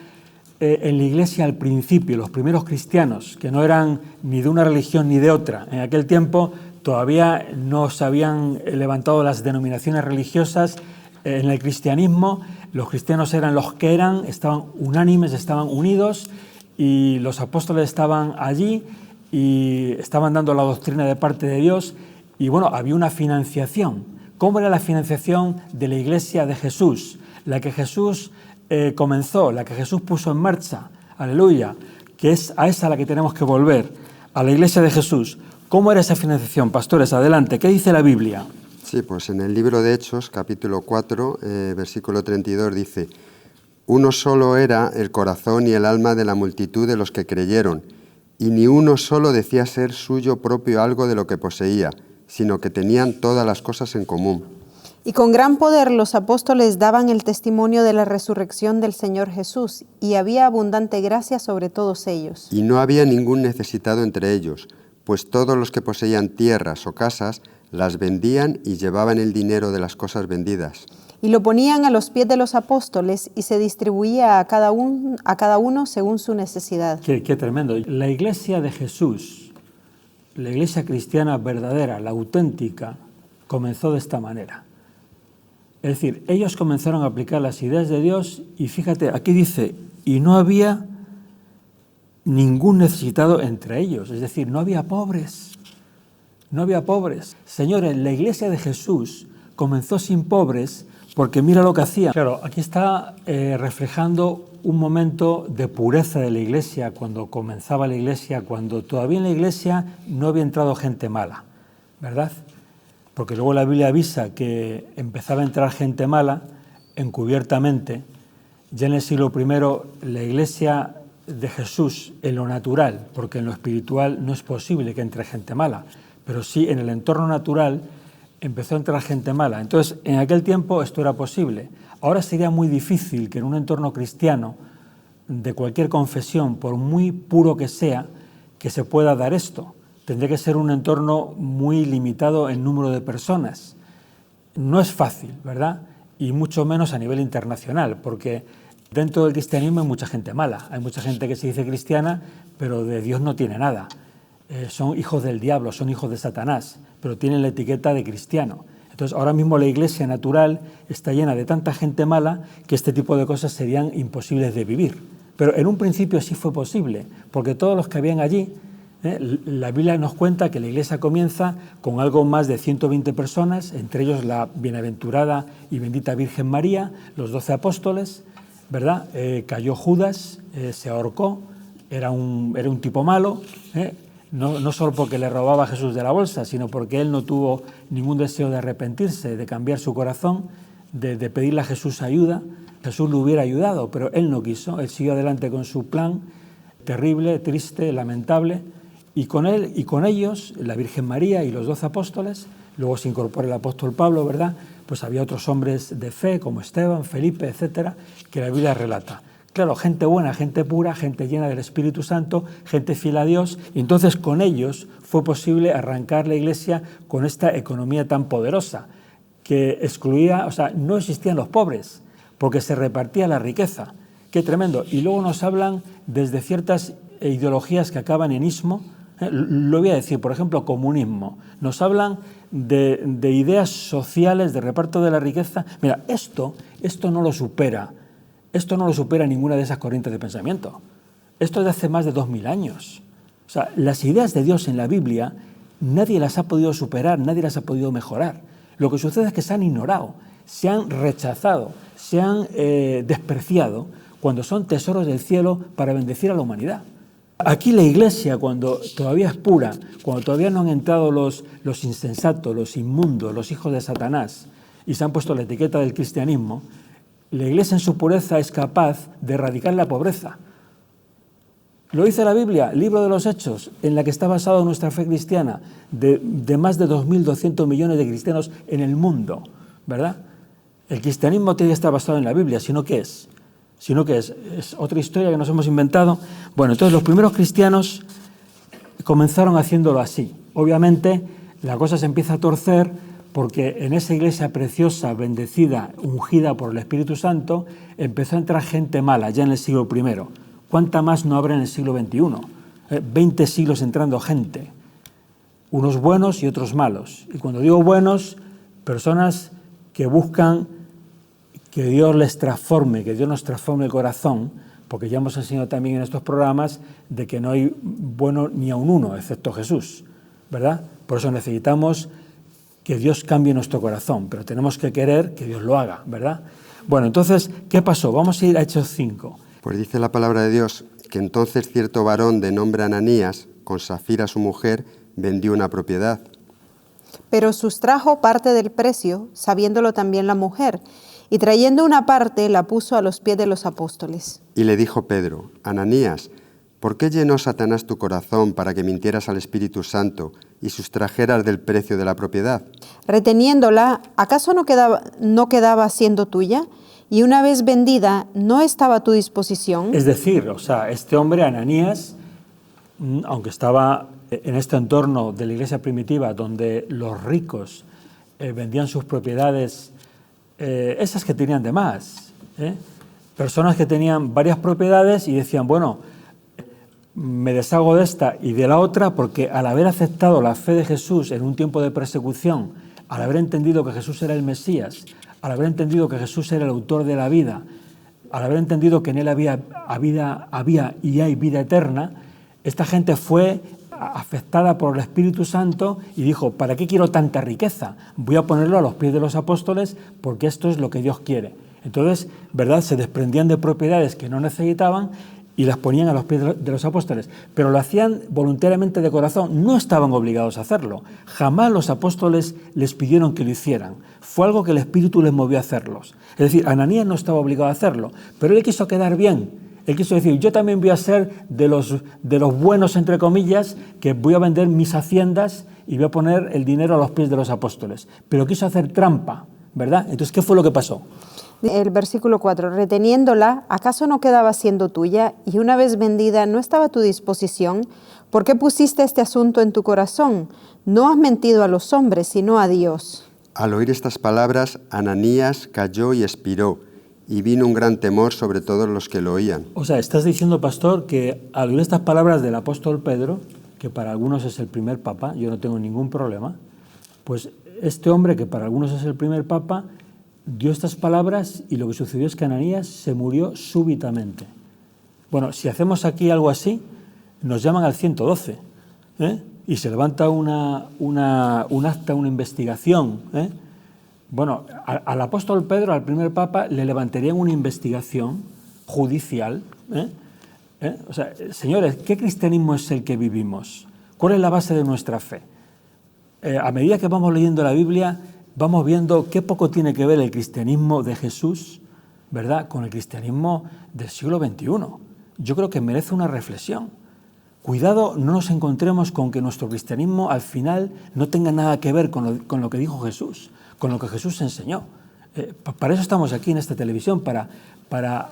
Speaker 2: en la Iglesia al principio, los primeros cristianos, que no eran ni de una religión ni de otra. En aquel tiempo todavía no se habían levantado las denominaciones religiosas. En el cristianismo los cristianos eran los que eran, estaban unánimes, estaban unidos, y los apóstoles estaban allí y estaban dando la doctrina de parte de Dios. Y bueno, había una financiación. ¿Cómo era la financiación de la Iglesia de Jesús? La que Jesús comenzó, la que Jesús puso en marcha, aleluya, que es a esa a la que tenemos que volver, a la Iglesia de Jesús. ¿Cómo era esa financiación? Pastores, adelante, ¿qué dice la Biblia?
Speaker 3: Sí, pues en el libro de Hechos, capítulo 4, versículo 32, dice: Uno solo era el corazón y el alma de la multitud de los que creyeron, y ni uno solo decía ser suyo propio algo de lo que poseía, sino que tenían todas las cosas en común.
Speaker 1: Y con gran poder los apóstoles daban el testimonio de la resurrección del Señor Jesús, y había abundante gracia sobre todos ellos.
Speaker 3: Y no había ningún necesitado entre ellos, pues todos los que poseían tierras o casas las vendían y llevaban el dinero de las cosas vendidas.
Speaker 1: Y lo ponían a los pies de los apóstoles y se distribuía a cada uno según su necesidad.
Speaker 2: Qué tremendo. La iglesia de Jesús, la iglesia cristiana verdadera, la auténtica, comenzó de esta manera. Es decir, ellos comenzaron a aplicar las ideas de Dios y fíjate, aquí dice, y no había ningún necesitado entre ellos, es decir, no había pobres, no había pobres. Señores, la iglesia de Jesús comenzó sin pobres porque mira lo que hacía. Claro, aquí está reflejando un momento de pureza de la iglesia, cuando comenzaba la iglesia, cuando todavía en la iglesia no había entrado gente mala, ¿verdad? Porque luego la Biblia avisa que empezaba a entrar gente mala encubiertamente. Ya en el siglo I la iglesia de Jesús en lo natural, porque en lo espiritual no es posible que entre gente mala, pero sí en el entorno natural empezó a entrar gente mala. Entonces, en aquel tiempo esto era posible. Ahora sería muy difícil que en un entorno cristiano de cualquier confesión, por muy puro que sea, que se pueda dar esto. Tendría que ser un entorno muy limitado en número de personas. No es fácil, ¿verdad? Y mucho menos a nivel internacional, porque dentro del cristianismo hay mucha gente mala. Hay mucha gente que se dice cristiana, pero de Dios no tiene nada. Son hijos del diablo, son hijos de Satanás, pero tienen la etiqueta de cristiano. Entonces, ahora mismo la iglesia natural está llena de tanta gente mala que este tipo de cosas serían imposibles de vivir. Pero en un principio sí fue posible, porque todos los que habían allí, la Biblia nos cuenta que la iglesia comienza con algo más de 120 personas, entre ellos la bienaventurada y bendita Virgen María, los 12 apóstoles, ¿verdad? Cayó Judas, se ahorcó, era un tipo malo, no solo porque le robaba a Jesús de la bolsa, sino porque él no tuvo ningún deseo de arrepentirse, de cambiar su corazón, de pedirle a Jesús ayuda. Jesús le hubiera ayudado, pero él no quiso, él siguió adelante con su plan, terrible, triste, lamentable, y con él y con ellos, la Virgen María y los 12 apóstoles, luego se incorpora el apóstol Pablo, ¿verdad? Pues había otros hombres de fe, como Esteban, Felipe, etcétera, que la Biblia relata. Claro, gente buena, gente pura, gente llena del Espíritu Santo, gente fiel a Dios, y entonces con ellos fue posible arrancar la iglesia con esta economía tan poderosa, que excluía, o sea, no existían los pobres, porque se repartía la riqueza. Qué tremendo. Y luego nos hablan desde ciertas ideologías que acaban en ismo, lo voy a decir, por ejemplo, comunismo. Nos hablan de ideas sociales, de reparto de la riqueza. Mira, esto no lo supera. Esto no lo supera ninguna de esas corrientes de pensamiento. Esto es de hace más de 2000 años. O sea, las ideas de Dios en la Biblia nadie las ha podido superar, nadie las ha podido mejorar. Lo que sucede es que se han ignorado, se han rechazado, se han despreciado cuando son tesoros del cielo para bendecir a la humanidad. Aquí la iglesia, cuando todavía es pura, cuando todavía no han entrado los insensatos, los inmundos, los hijos de Satanás, y se han puesto la etiqueta del cristianismo, la iglesia en su pureza es capaz de erradicar la pobreza. Lo dice la Biblia, libro de los Hechos, en la que está basada nuestra fe cristiana, de más de 2.200 millones de cristianos en el mundo, ¿verdad? El cristianismo tiene que estar basado en la Biblia, sino que es otra historia que nos hemos inventado. Bueno, entonces los primeros cristianos comenzaron haciéndolo así. Obviamente la cosa se empieza a torcer porque en esa iglesia preciosa, bendecida, ungida por el Espíritu Santo, empezó a entrar gente mala ya en el siglo I. ¿Cuánta más no habrá en el siglo XXI? 20 siglos entrando gente, unos buenos y otros malos. Y cuando digo buenos, personas que buscan que Dios les transforme, que Dios nos transforme el corazón, porque ya hemos enseñado también en estos programas de que no hay bueno ni a un uno, excepto Jesús, ¿verdad? Por eso necesitamos que Dios cambie nuestro corazón, pero tenemos que querer que Dios lo haga, ¿verdad? Bueno, entonces, ¿qué pasó? Vamos a ir a Hechos 5.
Speaker 3: Pues dice la palabra de Dios que entonces cierto varón de nombre Ananías, con Safira su mujer, vendió una propiedad.
Speaker 1: Pero sustrajo parte del precio, sabiéndolo también la mujer, y trayendo una parte la puso a los pies de los apóstoles.
Speaker 3: Y le dijo Pedro: Ananías, ¿por qué llenó Satanás tu corazón para que mintieras al Espíritu Santo y sustrajeras del precio de la propiedad?
Speaker 1: Reteniéndola, ¿acaso no quedaba siendo tuya? Y una vez vendida, ¿no estaba a tu disposición?
Speaker 2: Es decir, o sea, este hombre, Ananías, aunque estaba en este entorno de la iglesia primitiva, donde los ricos vendían sus propiedades, esas que tenían de más, personas que tenían varias propiedades y decían, bueno, me deshago de esta y de la otra, porque al haber aceptado la fe de Jesús en un tiempo de persecución, al haber entendido que Jesús era el Mesías, al haber entendido que Jesús era el autor de la vida, al haber entendido que en él había y hay vida eterna, esta gente fue afectada por el Espíritu Santo y dijo, ¿para qué quiero tanta riqueza? Voy a ponerlo a los pies de los apóstoles porque esto es lo que Dios quiere. Entonces, ¿verdad? Se desprendían de propiedades que no necesitaban y las ponían a los pies de los apóstoles, pero lo hacían voluntariamente de corazón, no estaban obligados a hacerlo. Jamás los apóstoles les pidieron que lo hicieran, fue algo que el Espíritu les movió a hacerlos. Es decir, Ananías no estaba obligado a hacerlo, pero él quiso quedar bien, él quiso decir, yo también voy a ser de los buenos, entre comillas, que voy a vender mis haciendas y voy a poner el dinero a los pies de los apóstoles, pero quiso hacer trampa, ¿verdad? Entonces, ¿qué fue lo que pasó?
Speaker 1: El versículo 4, reteniéndola, ¿acaso no quedaba siendo tuya? Y una vez vendida, ¿no estaba a tu disposición? ¿Por qué pusiste este asunto en tu corazón? No has mentido a los hombres, sino a Dios.
Speaker 3: Al oír estas palabras, Ananías cayó y expiró, y vino un gran temor sobre todos los que lo oían.
Speaker 2: O sea, estás diciendo, pastor, que al oír estas palabras del apóstol Pedro, que para algunos es el primer papa, yo no tengo ningún problema, pues este hombre, que para algunos es el primer papa, dio estas palabras y lo que sucedió es que Ananías se murió súbitamente. Bueno, si hacemos aquí algo así, nos llaman al 112, y se levanta un acta, una investigación. Bueno, al apóstol Pedro, al primer papa, le levantarían una investigación judicial. O sea, señores, ¿qué cristianismo es el que vivimos? ¿Cuál es la base de nuestra fe? A medida que vamos leyendo la Biblia, vamos viendo qué poco tiene que ver el cristianismo de Jesús, ¿verdad?, con el cristianismo del siglo XXI. Yo creo que merece una reflexión. Cuidado, no nos encontremos con que nuestro cristianismo al final no tenga nada que ver con lo que dijo Jesús, con lo que Jesús enseñó. Para eso estamos aquí en esta televisión, para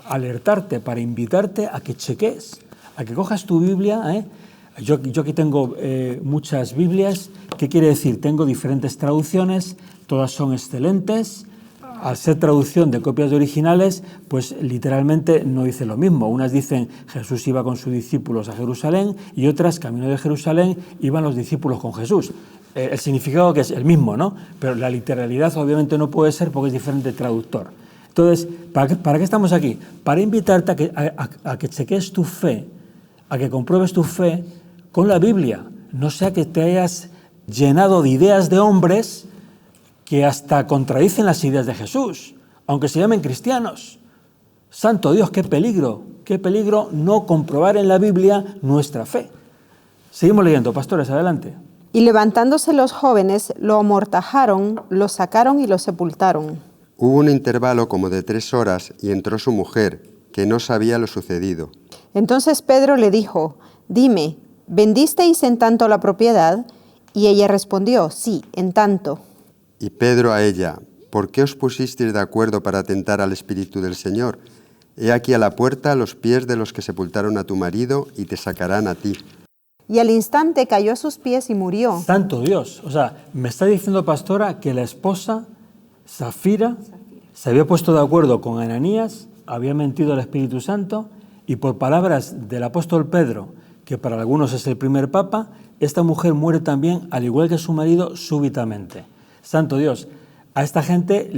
Speaker 2: alertarte, para invitarte a que cheques, a que cojas tu Biblia. Yo aquí tengo muchas Biblias. ¿Qué quiere decir? Tengo diferentes traducciones, todas son excelentes. Al ser traducción de copias de originales, pues literalmente no dice lo mismo. Unas dicen Jesús iba con sus discípulos a Jerusalén y otras, camino de Jerusalén, iban los discípulos con Jesús. El significado que es el mismo, ¿no? Pero la literalidad obviamente no puede ser porque es diferente traductor. Entonces, ¿para qué estamos aquí? Para invitarte a que cheques tu fe, a que compruebes tu fe con la Biblia. No sea que te hayas llenado de ideas de hombres que hasta contradicen las ideas de Jesús, aunque se llamen cristianos. Santo Dios, qué peligro no comprobar en la Biblia nuestra fe. Seguimos leyendo, pastores, adelante.
Speaker 1: Y levantándose los jóvenes, lo amortajaron, lo sacaron y lo sepultaron.
Speaker 3: Hubo un intervalo como de 3 horas y entró su mujer, que no sabía lo sucedido.
Speaker 1: Entonces Pedro le dijo, dime, ¿vendisteis en tanto la propiedad? Y ella respondió, sí, en tanto.
Speaker 3: Y Pedro a ella, ¿por qué os pusisteis de acuerdo para tentar al Espíritu del Señor? He aquí a la puerta los pies de los que sepultaron a tu marido y te sacarán a ti.
Speaker 1: Y al instante cayó a sus pies y murió.
Speaker 2: Santo Dios, o sea, me está diciendo, pastora, que la esposa, Zafira, se había puesto de acuerdo con Ananías, había mentido al Espíritu Santo, y por palabras del apóstol Pedro, que para algunos es el primer papa, esta mujer muere también, al igual que su marido, súbitamente. Santo Dios, a esta gente,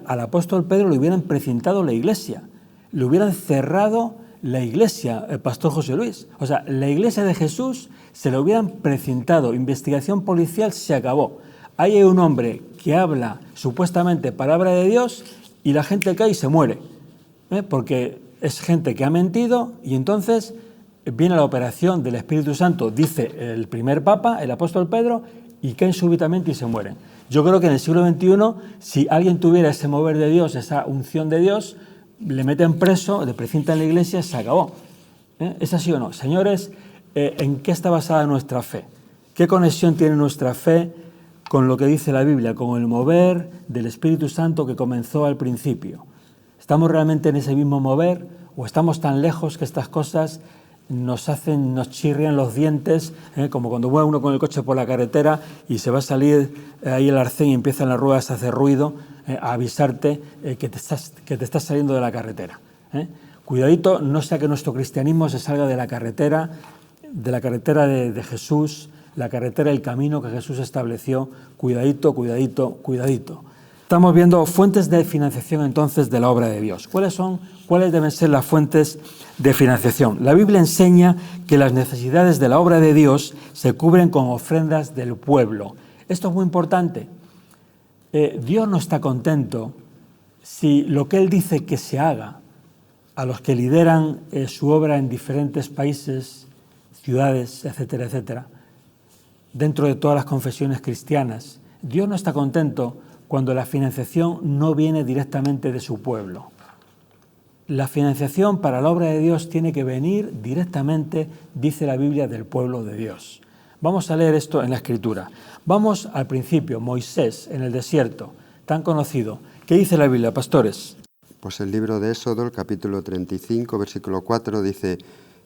Speaker 2: al apóstol Pedro le hubieran precintado la iglesia, le hubieran cerrado la iglesia, el pastor José Luis. O sea, la iglesia de Jesús se le hubieran precintado, investigación policial, se acabó. Ahí hay un hombre que habla supuestamente palabra de Dios y la gente cae y se muere, porque es gente que ha mentido y entonces viene la operación del Espíritu Santo, dice el primer papa, el apóstol Pedro, y caen súbitamente y se mueren. Yo creo que en el siglo XXI, si alguien tuviera ese mover de Dios, esa unción de Dios, le meten preso, le precintan en la iglesia, se acabó. ¿Es así o no? Señores, ¿en qué está basada nuestra fe? ¿Qué conexión tiene nuestra fe con lo que dice la Biblia, con el mover del Espíritu Santo que comenzó al principio? ¿Estamos realmente en ese mismo mover o estamos tan lejos que estas cosas nos chirrian los dientes, como cuando va uno con el coche por la carretera y se va a salir ahí el arcén y empiezan las ruedas a hacer ruido, a avisarte que te estás saliendo de la carretera? Cuidadito, no sea que nuestro cristianismo se salga de la carretera de Jesús, la carretera, el camino que Jesús estableció. Cuidadito, cuidadito, cuidadito. Estamos viendo fuentes de financiación entonces de la obra de Dios. ¿Cuáles deben ser las fuentes de financiación? La Biblia enseña que las necesidades de la obra de Dios se cubren con ofrendas del pueblo. Esto es muy importante. Dios no está contento si lo que Él dice que se haga a los que lideran su obra en diferentes países, ciudades, etcétera, etcétera, dentro de todas las confesiones cristianas. Dios no está contento cuando la financiación no viene directamente de su pueblo. La financiación para la obra de Dios tiene que venir directamente, dice la Biblia, del pueblo de Dios. Vamos a leer esto en la Escritura. Vamos al principio, Moisés en el desierto, tan conocido. ¿Qué dice la Biblia, pastores?
Speaker 3: Pues el libro de Éxodo, el capítulo 35, versículo 4, dice: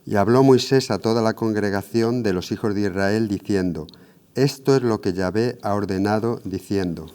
Speaker 3: Y habló Moisés a toda la congregación de los hijos de Israel, diciendo: Esto es lo que Yahvé ha ordenado, diciendo: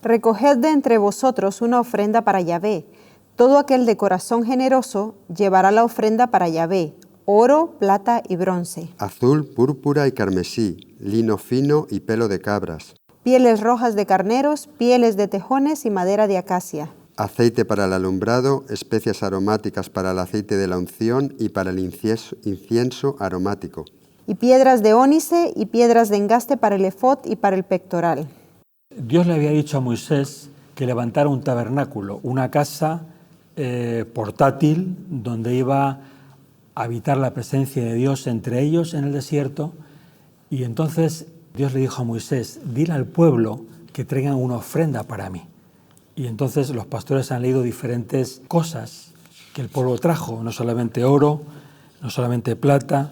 Speaker 1: Recoged de entre vosotros una ofrenda para Yahvé. Todo aquel de corazón generoso llevará la ofrenda para Yahvé: oro, plata y bronce,
Speaker 3: azul, púrpura y carmesí, lino fino y pelo de cabras,
Speaker 1: pieles rojas de carneros, pieles de tejones y madera de acacia,
Speaker 3: aceite para el alumbrado, especias aromáticas para el aceite de la unción y para el incienso aromático,
Speaker 1: y piedras de ónice y piedras de engaste para el efod y para el pectoral.
Speaker 2: Dios le había dicho a Moisés que levantara un tabernáculo, una casa portátil donde iba a habitar la presencia de Dios entre ellos en el desierto. Y entonces Dios le dijo a Moisés: dile al pueblo que traigan una ofrenda para mí. Y entonces los pastores han leído diferentes cosas que el pueblo trajo, no solamente oro, no solamente plata,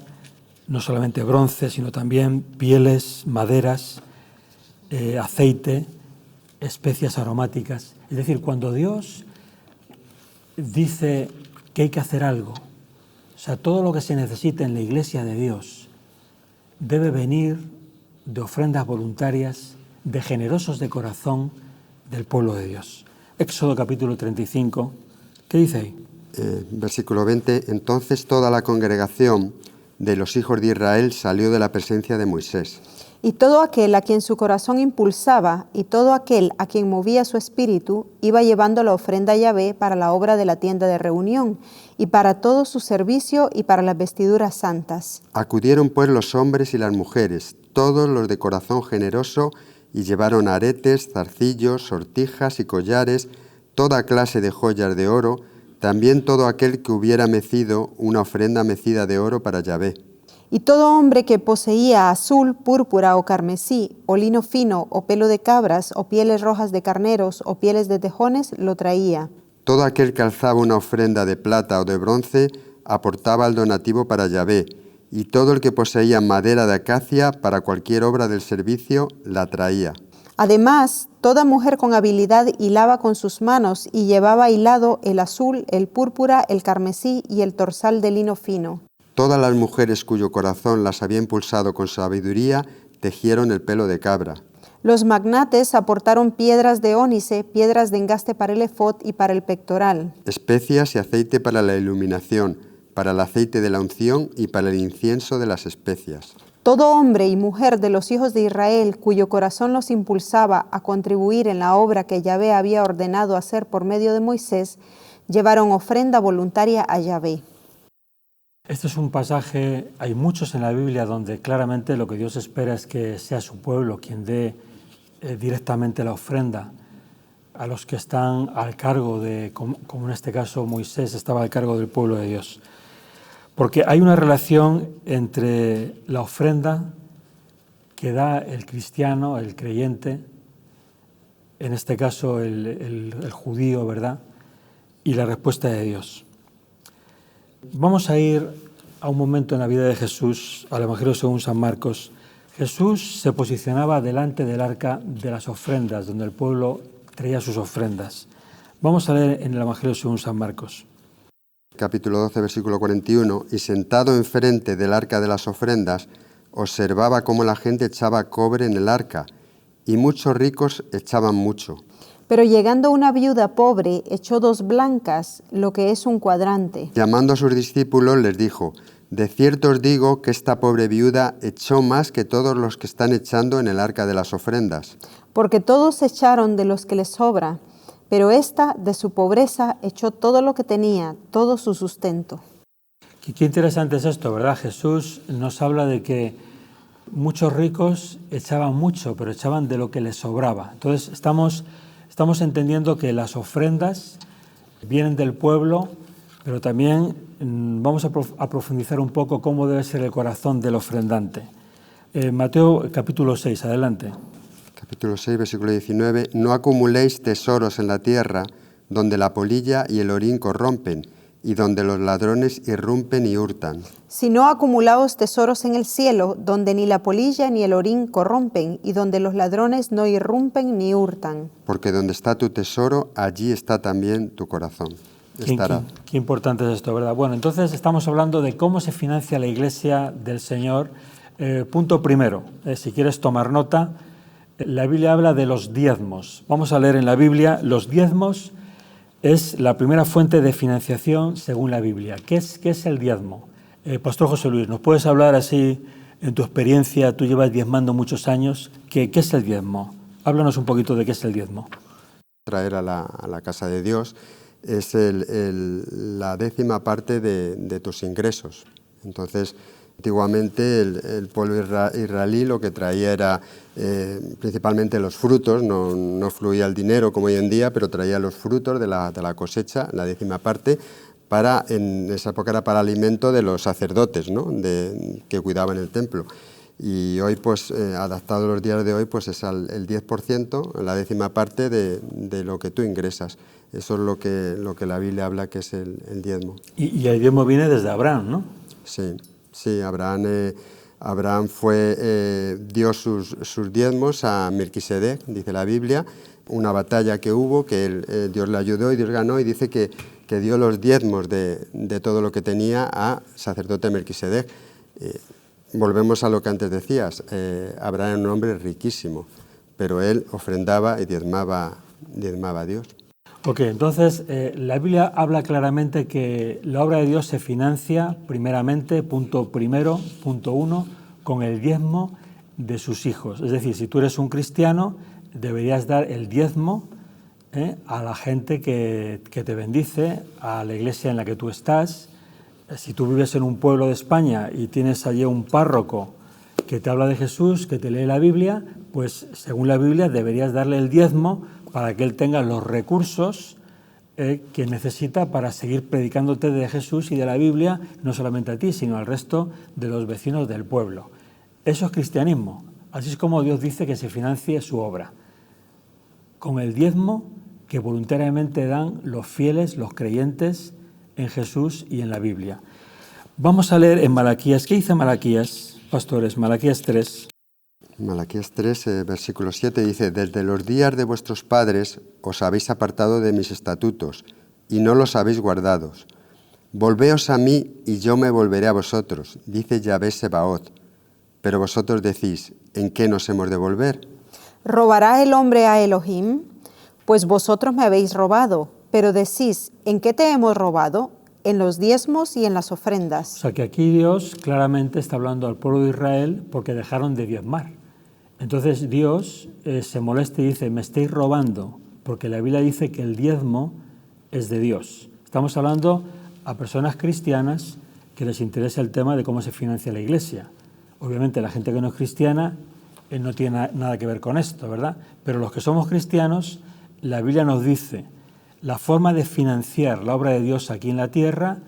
Speaker 2: no solamente bronce, sino también pieles, maderas, aceite, especias aromáticas. Es decir, cuando Dios dice que hay que hacer algo, o sea, todo lo que se necesita en la iglesia de Dios debe venir de ofrendas voluntarias, de generosos de corazón del pueblo de Dios. Éxodo capítulo 35, ¿qué dice ahí?
Speaker 3: Versículo 20, entonces toda la congregación de los hijos de Israel salió de la presencia de Moisés.
Speaker 1: Y todo aquel a quien su corazón impulsaba y todo aquel a quien movía su espíritu iba llevando la ofrenda a Yahvé para la obra de la tienda de reunión y para todo su servicio y para las vestiduras santas.
Speaker 3: Acudieron pues los hombres y las mujeres, todos los de corazón generoso, y llevaron aretes, zarcillos, sortijas y collares, toda clase de joyas de oro, también todo aquel que hubiera mecido una ofrenda mecida de oro para Yahvé.
Speaker 1: Y todo hombre que poseía azul, púrpura o carmesí, o lino fino, o pelo de cabras, o pieles rojas de carneros, o pieles de tejones, lo traía.
Speaker 3: Todo aquel que alzaba una ofrenda de plata o de bronce aportaba el donativo para Yahvé, y todo el que poseía madera de acacia para cualquier obra del servicio la traía.
Speaker 1: Además, toda mujer con habilidad hilaba con sus manos y llevaba hilado el azul, el púrpura, el carmesí y el torsal de lino fino.
Speaker 3: Todas las mujeres cuyo corazón las había impulsado con sabiduría tejieron el pelo de cabra.
Speaker 1: Los magnates aportaron piedras de ónice, piedras de engaste para el efod y para el pectoral,
Speaker 3: Especias y aceite para la iluminación, para el aceite de la unción y para el incienso de las especias.
Speaker 1: Todo hombre y mujer de los hijos de Israel cuyo corazón los impulsaba a contribuir en la obra que Yahvé había ordenado hacer por medio de Moisés, llevaron ofrenda voluntaria a Yahvé.
Speaker 2: Este es un pasaje, hay muchos en la Biblia donde claramente lo que Dios espera es que sea su pueblo quien dé directamente la ofrenda a los que están al cargo de, como en este caso Moisés estaba al cargo del pueblo de Dios. Porque hay una relación entre la ofrenda que da el cristiano, el creyente, en este caso el judío, ¿verdad? Y la respuesta de Dios. Vamos a ir a un momento en la vida de Jesús, al Evangelio según San Marcos. Jesús se posicionaba delante del arca de las ofrendas, donde el pueblo traía sus ofrendas. Vamos a leer en el Evangelio según San Marcos.
Speaker 3: Capítulo 12, versículo 41, y sentado enfrente del arca de las ofrendas, observaba cómo la gente echaba cobre en el arca, y muchos ricos echaban mucho.
Speaker 1: Pero llegando una viuda pobre, echó 2 blancas, lo que es un cuadrante.
Speaker 3: Llamando a sus discípulos, les dijo: de cierto os digo que esta pobre viuda echó más que todos los que están echando en el arca de las ofrendas.
Speaker 1: Porque todos echaron de los que les sobra, pero ésta de su pobreza echó todo lo que tenía, todo su sustento.
Speaker 2: Qué interesante es esto, ¿verdad? Jesús nos habla de que muchos ricos echaban mucho, pero echaban de lo que les sobraba. Entonces estamos entendiendo que las ofrendas vienen del pueblo, pero también vamos a profundizar un poco cómo debe ser el corazón del ofrendante. Mateo capítulo 6, adelante.
Speaker 3: Capítulo 6, versículo 19. No acumuléis tesoros en la tierra, donde la polilla y el orín corrompen, y donde los ladrones irrumpen y hurtan.
Speaker 1: Sino acumulaos tesoros en el cielo, donde ni la polilla ni el orín corrompen, y donde los ladrones no irrumpen ni hurtan.
Speaker 3: Porque donde está tu tesoro, allí está también tu corazón.
Speaker 2: Qué importante es esto, ¿verdad? Bueno, entonces estamos hablando de cómo se financia la Iglesia del Señor. Punto primero, si quieres tomar nota, la Biblia habla de los diezmos. Vamos a leer en la Biblia, los diezmos es la primera fuente de financiación según la Biblia. ¿Qué es el diezmo? Pastor José Luis, ¿nos puedes hablar así en tu experiencia? Tú llevas diezmando muchos años. ¿Qué es el diezmo? Háblanos un poquito de qué es el diezmo.
Speaker 3: Traer a la casa de Dios es la 10ª parte de tus ingresos. Entonces, antiguamente el pueblo israelí lo que traía era principalmente los frutos, no fluía el dinero como hoy en día, pero traía los frutos de la cosecha, la 10ª parte, en esa época era para alimento de los sacerdotes, ¿no? Que cuidaban el templo. Y hoy, pues, adaptado a los días de hoy, pues es el 10%, la 10ª parte de lo que tú ingresas. Eso es lo que la Biblia habla que es el diezmo.
Speaker 2: Y el diezmo viene desde Abraham, ¿no?
Speaker 3: Sí, Abraham dio sus diezmos a Melquisedec, dice la Biblia, una batalla que hubo, que Dios le ayudó y Dios ganó, y dice que dio los diezmos de todo lo que tenía a sacerdote Melquisedec. Volvemos a lo que antes decías, Abraham era un hombre riquísimo, pero él ofrendaba y diezmaba a Dios.
Speaker 2: Ok, entonces la Biblia habla claramente que la obra de Dios se financia primeramente, punto primero, punto 1, con el diezmo de sus hijos. Es decir, si tú eres un cristiano, deberías dar el diezmo a la gente que te bendice, a la iglesia en la que tú estás. Si tú vives en un pueblo de España y tienes allí un párroco que te habla de Jesús, que te lee la Biblia, pues según la Biblia deberías darle el diezmo para que él tenga los recursos que necesita para seguir predicándote de Jesús y de la Biblia, no solamente a ti, sino al resto de los vecinos del pueblo. Eso es cristianismo. Así es como Dios dice que se financie su obra, con el diezmo que voluntariamente dan los fieles, los creyentes en Jesús y en la Biblia. Vamos a leer en Malaquías. ¿Qué dice Malaquías, pastores? Malaquías 3.
Speaker 3: Malaquías 3, versículo 7 dice: desde los días de vuestros padres os habéis apartado de mis estatutos y no los habéis guardado. Volveos a mí y yo me volveré a vosotros, dice Yahvé Sebaot. Pero vosotros decís: ¿en qué nos hemos de volver?
Speaker 1: ¿Robará el hombre a Elohim? Pues vosotros me habéis robado. Pero decís: ¿en qué te hemos robado? En los diezmos y en las ofrendas.
Speaker 2: O sea que aquí Dios claramente está hablando al pueblo de Israel porque dejaron de diezmar. Entonces Dios se molesta y dice: me estáis robando, porque la Biblia dice que el diezmo es de Dios. Estamos hablando a personas cristianas que les interesa el tema de cómo se financia la iglesia. Obviamente la gente que no es cristiana no tiene nada que ver con esto, ¿verdad? Pero los que somos cristianos, la Biblia nos dice la forma de financiar la obra de Dios aquí en la tierra,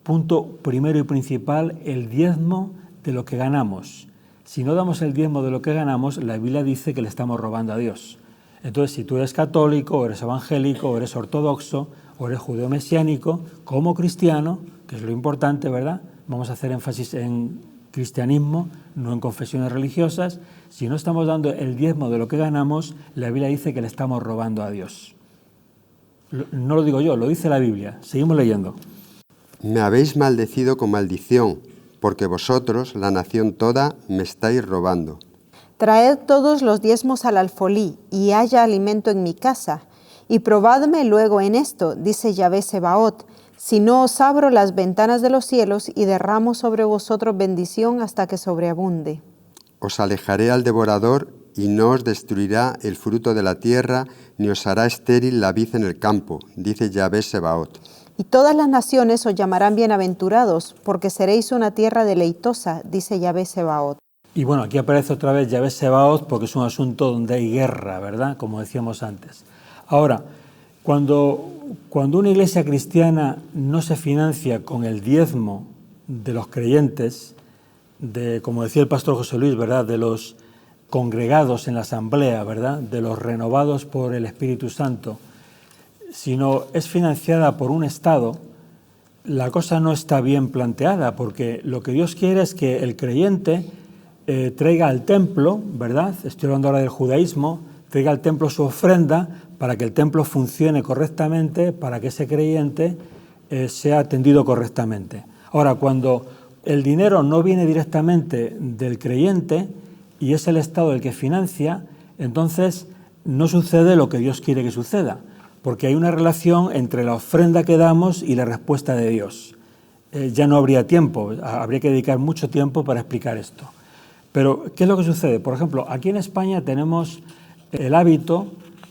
Speaker 2: punto primero y principal, el diezmo de lo que ganamos. Si no damos el diezmo de lo que ganamos, la Biblia dice que le estamos robando a Dios. Entonces, si tú eres católico, o eres evangélico, o eres ortodoxo, o eres judeo-mesiánico, como cristiano, que es lo importante, ¿verdad? Vamos a hacer énfasis en cristianismo, no en confesiones religiosas. Si no estamos dando el diezmo de lo que ganamos, la Biblia dice que le estamos robando a Dios. No lo digo yo, lo dice la Biblia. Seguimos leyendo.
Speaker 3: Me habéis maldecido con maldición, porque vosotros, la nación toda, me estáis robando.
Speaker 1: Traed todos los diezmos al alfolí, y haya alimento en mi casa. Y probadme luego en esto, dice Yahvé Sebaot, si no os abro las ventanas de los cielos y derramo sobre vosotros bendición hasta que sobreabunde.
Speaker 3: Os alejaré al devorador y no os destruirá el fruto de la tierra, ni os hará estéril la vid en el campo, dice Yahvé Sebaot.
Speaker 1: Y todas las naciones os llamarán bienaventurados, porque seréis una tierra deleitosa, dice Yahvé Sebaot.
Speaker 2: Y bueno, aquí aparece otra vez Yahvé Sebaot porque es un asunto donde hay guerra, ¿verdad? Como decíamos antes. Ahora, cuando una iglesia cristiana no se financia con el diezmo de los creyentes, como decía el pastor José Luis, ¿verdad?, de los congregados en la asamblea, ¿verdad?, de los renovados por el Espíritu Santo, sino es financiada por un Estado, la cosa no está bien planteada, porque lo que Dios quiere es que el creyente traiga al templo, ¿verdad?, estoy hablando ahora del judaísmo, traiga al templo su ofrenda para que el templo funcione correctamente, para que ese creyente sea atendido correctamente. Ahora, cuando el dinero no viene directamente del creyente y es el Estado el que financia, entonces no sucede lo que Dios quiere que suceda, porque hay una relación entre la ofrenda que damos y la respuesta de Dios. Ya no habría tiempo, habría que dedicar mucho tiempo para explicar esto. Pero, ¿qué es lo que sucede? Por ejemplo, aquí en España tenemos el hábito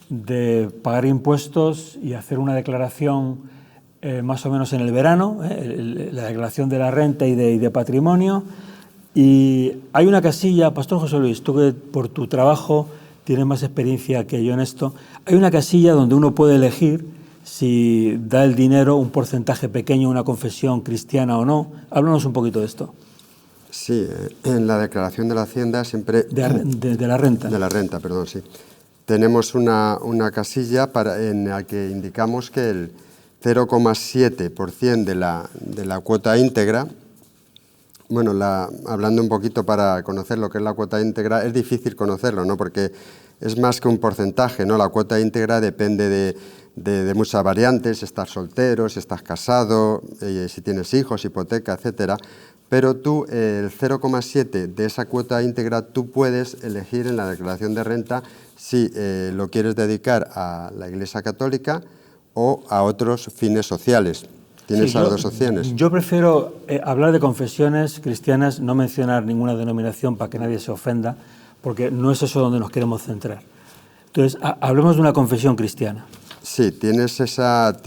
Speaker 2: de pagar impuestos y hacer una declaración más o menos en el verano, la declaración de la renta y de patrimonio. Y hay una casilla, Pastor José Luis, tú que por tu trabajo tienes más experiencia que yo en esto, hay una casilla donde uno puede elegir si da el dinero, un porcentaje pequeño, una confesión cristiana o no. Háblanos un poquito de esto.
Speaker 3: Sí, en la declaración de la Hacienda siempre...
Speaker 2: De la renta.
Speaker 3: De la renta, perdón, sí. Tenemos una casilla en la que indicamos que el 0,7% de la cuota íntegra, bueno, hablando un poquito para conocer lo que es la cuota íntegra, es difícil conocerlo, ¿no?, porque es más que un porcentaje, ¿no? La cuota íntegra depende de muchas variantes, si estás soltero, si estás casado, si tienes hijos, hipoteca, etcétera. Pero tú, el 0,7 de esa cuota íntegra, tú puedes elegir en la declaración de renta si lo quieres dedicar a la Iglesia Católica o a otros fines sociales. Tienes esas dos opciones.
Speaker 2: Yo prefiero hablar de confesiones cristianas, no mencionar ninguna denominación para que nadie se ofenda, porque no es eso donde nos queremos centrar. Entonces, hablemos de una confesión cristiana.
Speaker 3: Sí, tienes esas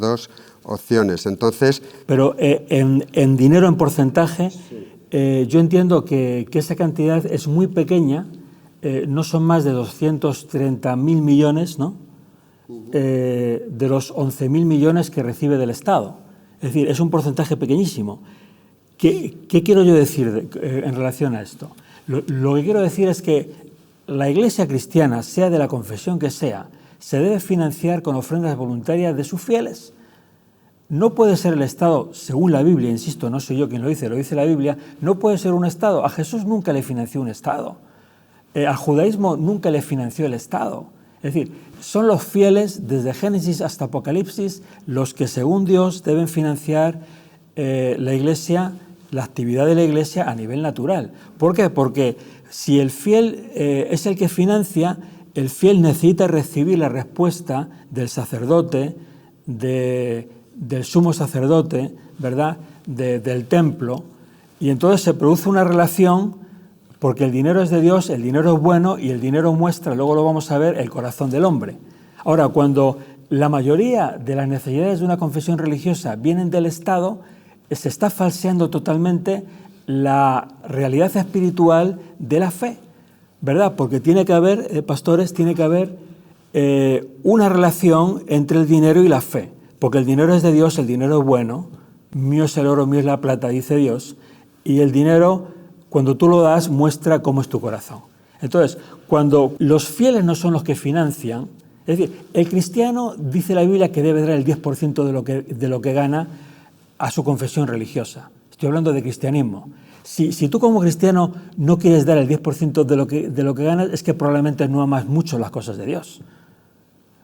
Speaker 3: dos opciones. Entonces,
Speaker 2: pero en dinero, en porcentaje, yo entiendo que esa cantidad es muy pequeña, no son más de 230.000 millones, ¿no? De los 11.000 millones que recibe del Estado. Es decir, es un porcentaje pequeñísimo. ¿Qué quiero yo decir en relación a esto? Lo que quiero decir es que la Iglesia cristiana, sea de la confesión que sea, se debe financiar con ofrendas voluntarias de sus fieles. No puede ser el Estado, según la Biblia, insisto, no soy yo quien lo dice la Biblia, no puede ser un Estado. A Jesús nunca le financió un Estado. Al judaísmo nunca le financió el Estado. Es decir, son los fieles, desde Génesis hasta Apocalipsis, los que según Dios deben financiar la Iglesia, la actividad de la Iglesia a nivel natural. ¿Por qué? Porque si el fiel es el que financia, el fiel necesita recibir la respuesta del sacerdote, del sumo sacerdote, ¿verdad?, del templo, y entonces se produce una relación, porque el dinero es de Dios, el dinero es bueno y el dinero muestra, luego lo vamos a ver, el corazón del hombre. Ahora, cuando la mayoría de las necesidades de una confesión religiosa vienen del Estado, se está falseando totalmente la realidad espiritual de la fe, ¿verdad? Porque tiene que haber, pastores, tiene que haber una relación entre el dinero y la fe. Porque el dinero es de Dios, el dinero es bueno, mío es el oro, mío es la plata, dice Dios, y el dinero, cuando tú lo das, muestra cómo es tu corazón. Entonces, cuando los fieles no son los que financian, es decir, el cristiano, dice la Biblia, que debe dar el 10% de lo que gana a su confesión religiosa. Estoy hablando de cristianismo. Si tú como cristiano no quieres dar el 10% de lo que ganas, es que probablemente no amas mucho las cosas de Dios.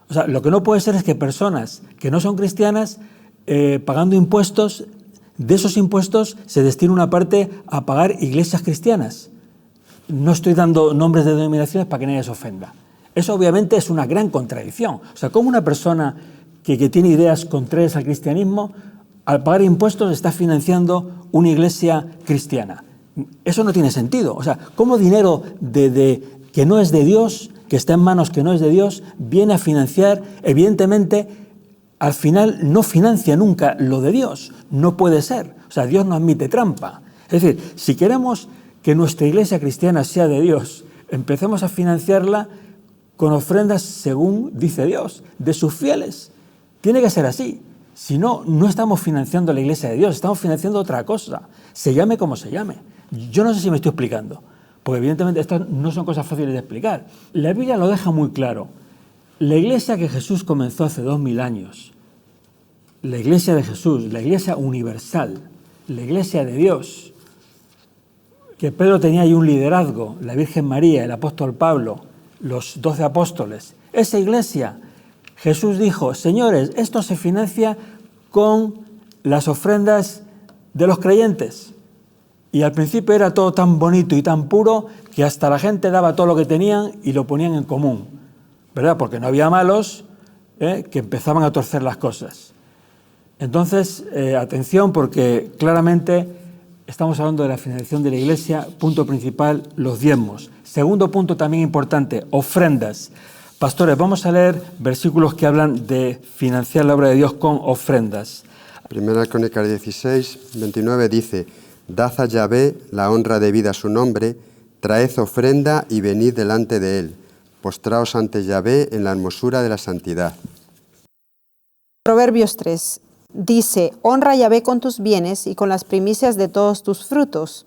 Speaker 2: O sea, lo que no puede ser es que personas que no son cristianas, pagando impuestos, de esos impuestos se destina una parte a pagar iglesias cristianas. No estoy dando nombres de denominaciones para que nadie se ofenda. Eso obviamente es una gran contradicción. O sea, ¿cómo una persona que tiene ideas contrarias al cristianismo, al pagar impuestos, está financiando una iglesia cristiana? Eso no tiene sentido. O sea, ¿cómo dinero que no es de Dios, que está en manos que no es de Dios, viene a financiar? Evidentemente, al final no financia nunca lo de Dios. No puede ser. O sea, Dios no admite trampa. Es decir, si queremos que nuestra iglesia cristiana sea de Dios, empecemos a financiarla con ofrendas según dice Dios, de sus fieles. Tiene que ser así. Si no, no estamos financiando la iglesia de Dios, estamos financiando otra cosa, se llame como se llame. Yo no sé si me estoy explicando, porque evidentemente estas no son cosas fáciles de explicar. La Biblia lo deja muy claro. La iglesia que Jesús comenzó hace 2000 años, la iglesia de Jesús, la iglesia universal, la iglesia de Dios, que Pedro tenía ahí un liderazgo, la Virgen María, el apóstol Pablo, los 12 apóstoles, esa iglesia, Jesús dijo, señores, esto se financia con las ofrendas de los creyentes. Y al principio era todo tan bonito y tan puro que hasta la gente daba todo lo que tenían y lo ponían en común, ¿verdad? Porque no había malos que empezaban a torcer las cosas. Entonces, atención, porque claramente estamos hablando de la financiación de la iglesia. Punto principal, los diezmos. Segundo punto también importante, ofrendas. Pastores, vamos a leer versículos que hablan de financiar la obra de Dios con ofrendas.
Speaker 3: Primera Crónicas 16, 29 dice, dad a Yahvé la honra debida a su nombre, traed ofrenda y venid delante de él. Postraos ante Yahvé en la hermosura de la santidad.
Speaker 1: Proverbios 3 dice, honra a Yahvé con tus bienes y con las primicias de todos tus frutos.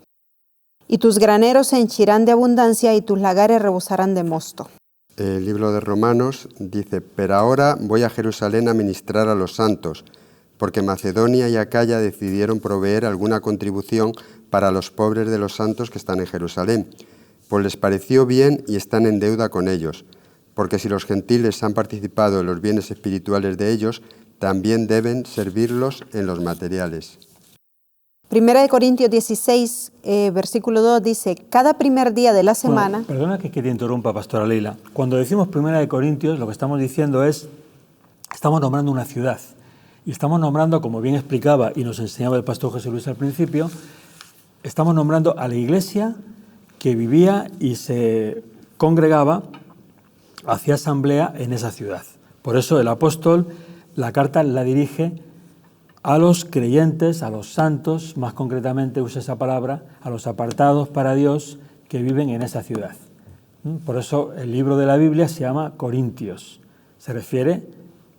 Speaker 1: Y tus graneros se henchirán de abundancia y tus lagares rebosarán de mosto.
Speaker 3: El libro de Romanos dice, pero ahora voy a Jerusalén a ministrar a los santos, porque Macedonia y Acaya decidieron proveer alguna contribución para los pobres de los santos que están en Jerusalén, pues les pareció bien y están en deuda con ellos, porque si los gentiles han participado en los bienes espirituales de ellos, también deben servirlos en los materiales.
Speaker 1: Primera de Corintios 16, versículo 2 dice, cada primer día de la semana...
Speaker 2: Bueno, perdona que te interrumpa, pastora Leila. Cuando decimos Primera de Corintios, lo que estamos diciendo es, estamos nombrando una ciudad. Y estamos nombrando, como bien explicaba y nos enseñaba el pastor José Luis al principio, estamos nombrando a la iglesia que vivía y se congregaba, hacía asamblea en esa ciudad. Por eso el apóstol, la carta la dirige a los creyentes, a los santos, más concretamente usa esa palabra, a los apartados para Dios que viven en esa ciudad. Por eso el libro de la Biblia se llama Corintios. Se refiere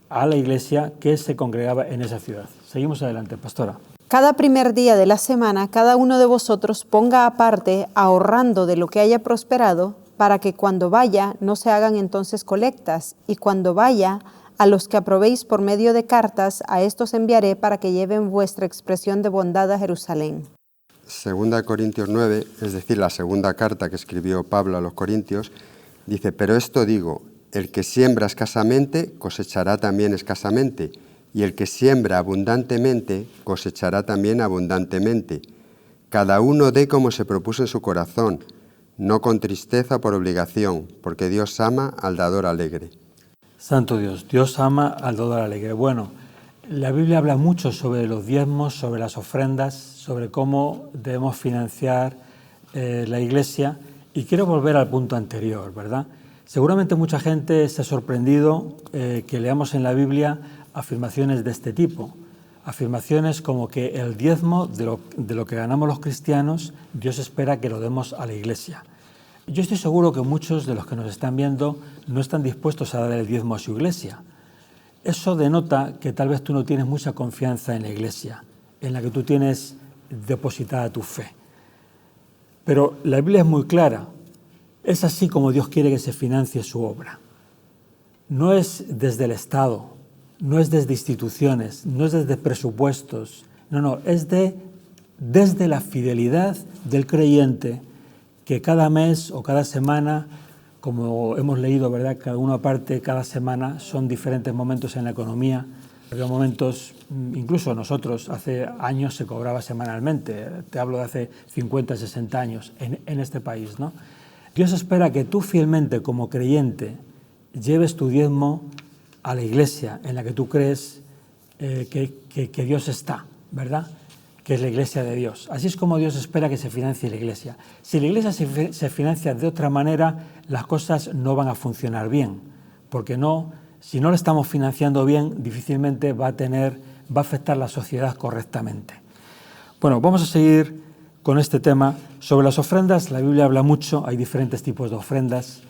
Speaker 2: a la iglesia que se congregaba en esa ciudad. Seguimos adelante, pastora.
Speaker 1: Cada primer día de la semana, cada uno de vosotros ponga aparte, ahorrando de lo que haya prosperado, para que cuando vaya no se hagan entonces colectas, y cuando vaya, a los que aprobéis por medio de cartas, a estos enviaré para que lleven vuestra expresión de bondad a Jerusalén.
Speaker 3: Segunda Corintios 9, es decir, la segunda carta que escribió Pablo a los Corintios, dice, pero esto digo, el que siembra escasamente cosechará también escasamente, y el que siembra abundantemente cosechará también abundantemente. Cada uno dé como se propuso en su corazón, no con tristeza por obligación, porque Dios ama al dador alegre.
Speaker 2: Santo Dios, Dios ama al dador alegre. Bueno, la Biblia habla mucho sobre los diezmos, sobre las ofrendas, sobre cómo debemos financiar la iglesia. Y quiero volver al punto anterior, ¿verdad? Seguramente mucha gente se ha sorprendido que leamos en la Biblia afirmaciones de este tipo. Afirmaciones como que el diezmo de lo que ganamos los cristianos, Dios espera que lo demos a la iglesia. Yo estoy seguro que muchos de los que nos están viendo no están dispuestos a dar el diezmo a su iglesia. Eso denota que tal vez tú no tienes mucha confianza en la iglesia, en la que tú tienes depositada tu fe. Pero la Biblia es muy clara. Es así como Dios quiere que se financie su obra. No es desde el Estado, no es desde instituciones, no es desde presupuestos, no, es desde la fidelidad del creyente que cada mes o cada semana, como hemos leído, ¿verdad? Cada uno aparte, cada semana son diferentes momentos en la economía. Había momentos, incluso nosotros hace años se cobraba semanalmente, te hablo de hace 50, 60 años en este país, ¿no? Dios espera que tú fielmente como creyente lleves tu diezmo a la iglesia en la que tú crees que Dios está, ¿verdad? Que es la iglesia de Dios. Así es como Dios espera que se financie la iglesia. Si la iglesia se financia de otra manera, las cosas no van a funcionar bien, porque si no la estamos financiando bien, difícilmente va a afectar la sociedad correctamente. Bueno, vamos a seguir con este tema. Sobre las ofrendas, la Biblia habla mucho, hay diferentes tipos de ofrendas.